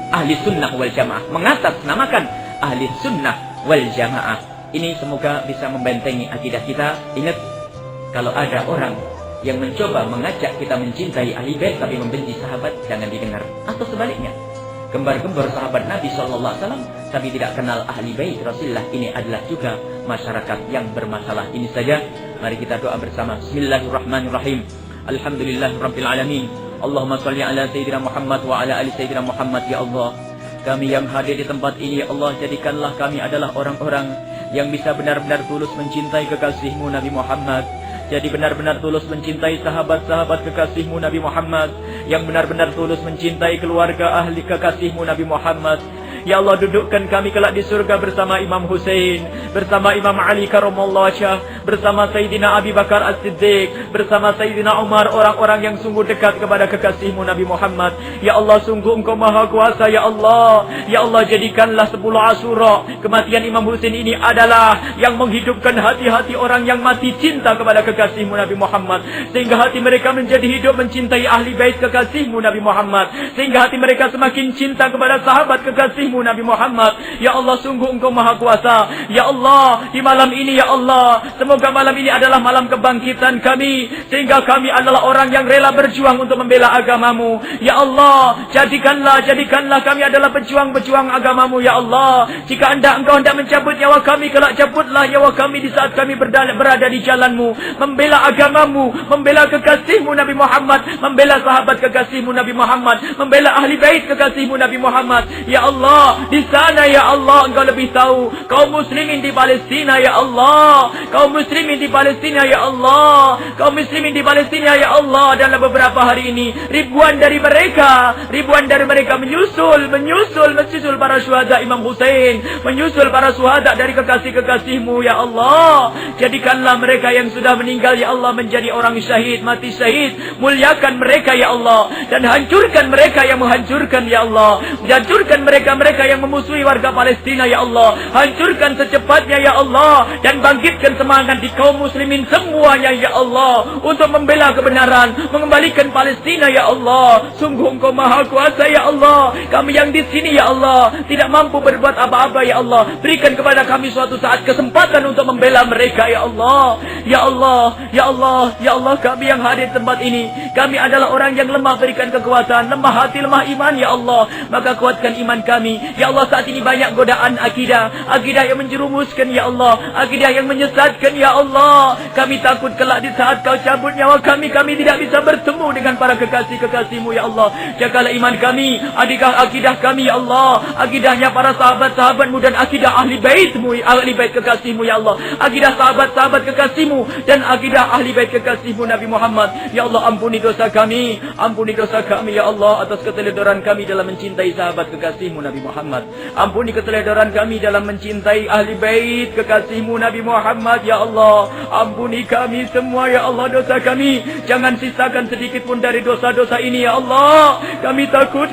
ahli sunnah wal jamaah, mengatasnamakan ahli sunnah wal jamaah. Ini semoga bisa membentengi akidah kita. Ingat, kalau ada orang yang mencoba mengajak kita mencintai ahli bait tapi membenci sahabat, jangan didengar. Atau sebaliknya, gembar-gembar sahabat Nabi SAW tapi tidak kenal ahli bait Rasulullah, ini adalah juga masyarakat yang bermasalah. Ini saja, mari kita doa bersama. Bismillahirrahmanirrahim. Alhamdulillahirabbil alamin. Allahumma shalli ala sayyidina Muhammad wa ala ali sayyidina Muhammad. Ya Allah, kami yang hadir di tempat ini, ya Allah, jadikanlah kami adalah orang-orang yang bisa benar-benar tulus mencintai kekasih-Mu Nabi Muhammad. Jadi benar-benar tulus mencintai sahabat-sahabat kekasih-Mu Nabi Muhammad, yang benar-benar tulus mencintai keluarga ahli kekasih-Mu Nabi Muhammad. Ya Allah, dudukkan kami kelak di surga bersama Imam Husain, bersama Imam Ali karramallahu wajhahu, bersama Sayyidina Abi Bakar As-Siddiq, bersama Sayyidina Umar, orang-orang yang sungguh dekat kepada kekasih-Mu Nabi Muhammad. Ya Allah, sungguh Engkau Maha Kuasa. Ya Allah, ya Allah, jadikanlah 10 Asyura, kematian Imam Husain ini adalah yang menghidupkan hati-hati orang yang mati cinta kepada kekasih-Mu Nabi Muhammad, sehingga hati mereka menjadi hidup mencintai ahli bait kekasih-Mu Nabi Muhammad, sehingga hati mereka semakin cinta kepada sahabat kekasih-Mu Nabi Muhammad. Ya Allah, sungguh Engkau Maha Kuasa. Ya Allah, di malam ini, ya Allah, semoga malam ini adalah malam kebangkitan kami, sehingga kami adalah orang yang rela berjuang untuk membela agama-Mu. Ya Allah, jadikanlah kami adalah pejuang-pejuang agama-Mu. Ya Allah, jika Engkau hendak mencabut nyawa kami, kelak cabutlah nyawa kami di saat kami berada di jalan-Mu, membela agama-Mu, membela kekasih-Mu Nabi Muhammad, membela sahabat kekasih-Mu Nabi Muhammad, membela ahli bait kekasih-Mu Nabi Muhammad. Ya Allah, di sana, ya Allah, Engkau lebih tahu. Kaum muslimin di Palestina, ya Allah, kaum muslimin di Palestina, ya Allah, kaum muslimin di Palestina, ya Allah. Dalam beberapa hari ini, ribuan dari mereka menyusul para syuhada Imam Husain, menyusul para syuhada dari kekasih-kekasih-Mu, ya Allah. Jadikanlah mereka yang sudah meninggal, ya Allah, menjadi orang syahid, mati syahid. Muliakan mereka, ya Allah, dan hancurkan mereka yang menghancurkan, ya Allah. Hancurkan mereka yang memusuhi warga Palestina, ya Allah. Hancurkan secepatnya, ya Allah, dan bangkitkan semangat di kaum muslimin semuanya, ya Allah, untuk membela kebenaran, mengembalikan Palestina, ya Allah. Sungguh Engkau Maha Kuasa, ya Allah. Kami yang di sini, ya Allah, tidak mampu berbuat apa-apa, ya Allah. Berikan kepada kami suatu saat kesempatan untuk membela mereka, ya Allah. Ya Allah, ya Allah, ya Allah, kami yang hadir di tempat ini, kami adalah orang yang lemah, berikan kekuatan, lemah hati, lemah iman, ya Allah. Maka kuatkan iman kami, kami. Ya Allah, saat ini banyak godaan akidah yang menjerumuskan ya Allah, akidah yang menyesatkan ya Allah. Kami takut kelak di saat Kau cabut nyawa kami tidak bisa bertemu dengan para kekasih-kekasih-Mu ya Allah. Jagalah iman kami, akidah kami ya Allah, akidahnya para sahabat-sahabat-Mu dan akidah ahli bait-Mu, ahli bait kekasih-Mu ya Allah, akidah sahabat-sahabat kekasih-Mu dan akidah ahli bait kekasih-Mu Nabi Muhammad. Ya Allah, ampuni dosa kami ya Allah atas keteledoran kami dalam mencintai sahabat kekasih-Mu Nabi Muhammad. Ampuni keteledoran kami dalam mencintai ahli bait kekasih-Mu Nabi Muhammad ya Allah. Ampuni kami semua ya Allah dosa kami. Jangan sisakan sedikit pun dari dosa-dosa ini ya Allah. Kami takut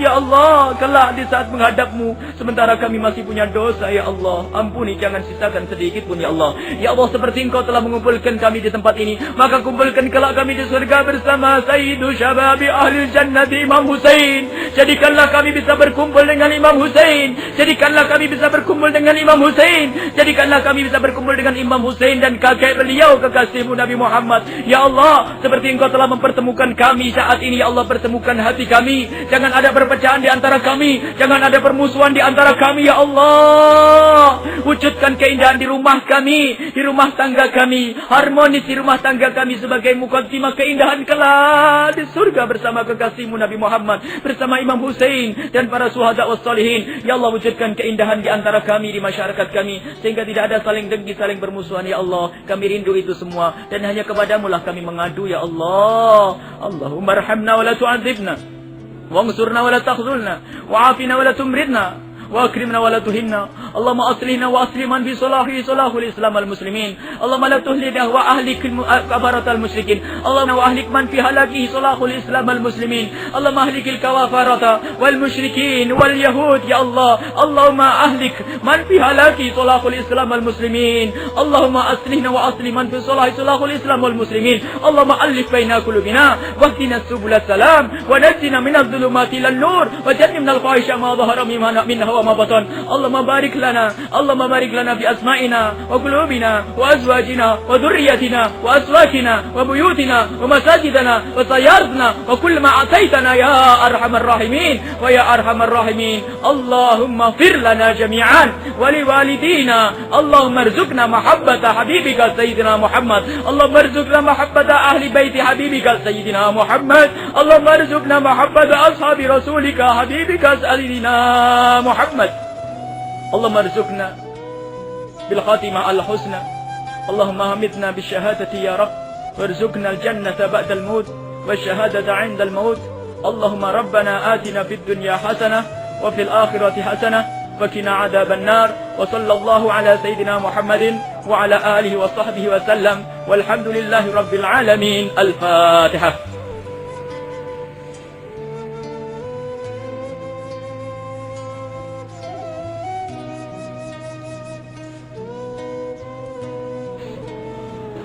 ya Allah, kelak di saat menghadap-Mu sementara kami masih punya dosa ya Allah. Ampuni, jangan sisakan sedikit pun ya Allah. Ya Allah, seperti Engkau telah mengumpulkan kami di tempat ini, maka kumpulkan kelak kami di surga bersama Sayyidu Syababi Ahli Jannati Imam Husain. Jadikanlah kami bisa berkumpul dengan Imam Husain. Jadikanlah kami bisa berkumpul dengan Imam Husain. Jadikanlah kami bisa berkumpul dengan Imam Husain dan kakek beliau kekasih-Mu Nabi Muhammad. Ya Allah, seperti Engkau telah mempertemukan kami saat ini ya Allah, pertemukan hati kami. Jangan ada perpecahan di antara kami, jangan ada permusuhan di antara kami ya Allah. Wujudkan keindahan di rumah kami, di rumah tangga kami, harmonis di rumah tangga kami sebagai muqaddimah keindahan kelak di surga bersama kekasih-Mu Nabi Muhammad, bersama Imam Husain dan para syuhada was salihin. Ya Allah, wujudkan keindahan di antara kami, di masyarakat kami, sehingga tidak ada saling dengki, saling bermusuhan ya Allah. Kami rindu itu semua dan hanya kepadamu lah kami mengadu ya Allah. Allahumma arhamna wa la tu'adzibna, wansurna wa la takhzulna, wa'afina wa la tumridna, وأكرمنا ولا تهنا. اللهم أصلحنا وأصلح من في صلاح الإسلام والمسلمين. اللهم لا تهلكنا وأهلك كفرة المشركين. اللهم وأهلك من في هلاكه صلاح الإسلام والمسلمين. اللهم أهلك الكفرة والمشركين واليهود يا الله. اللهم أهلك من في هلاكه صلاح الإسلام والمسلمين. اللهم أصلحنا وأصلح من في صلاح الإسلام والمسلمين. اللهم ألف بين قلوبنا واهدنا سبل السلام ونجنا من الظلمات إلى النور وجنبنا الفواحش ما ظهر منها وما بطن. اللهم بارك لنا في أسمائنا وقلوبنا وأزواجنا وذريتنا وأسواقنا وبيوتنا ومساجدنا وسيارتنا وكل ما أعطيتنا يا أرحم الراحمين ويا أرحم الراحمين. اللهم اغفر لنا جميعا ولوالدينا. اللهم ارزقنا محبة حبيبك سيدنا محمد. اللهم ارزقنا محبة أهل بيت حبيبك سيدنا محمد. اللهم ارزقنا محبة أصحاب رسولك حبيبك سيدنا محمد. اللهم ارزقنا بالخاتمة الحسنى. اللهم أمتنا بالشهادة يا رب، وارزقنا الجنة بعد الموت والشهادة عند الموت. اللهم ربنا آتنا في الدنيا حسنة وفي الآخرة حسنة وقنا عذاب النار. وصلى الله على سيدنا محمد وعلى آله وصحبه وسلم، والحمد لله رب العالمين. الفاتحة.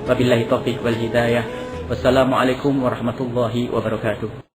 Wabillahi taufiq wal hidayah. Wassalamualaikum warahmatullahi wabarakatuh.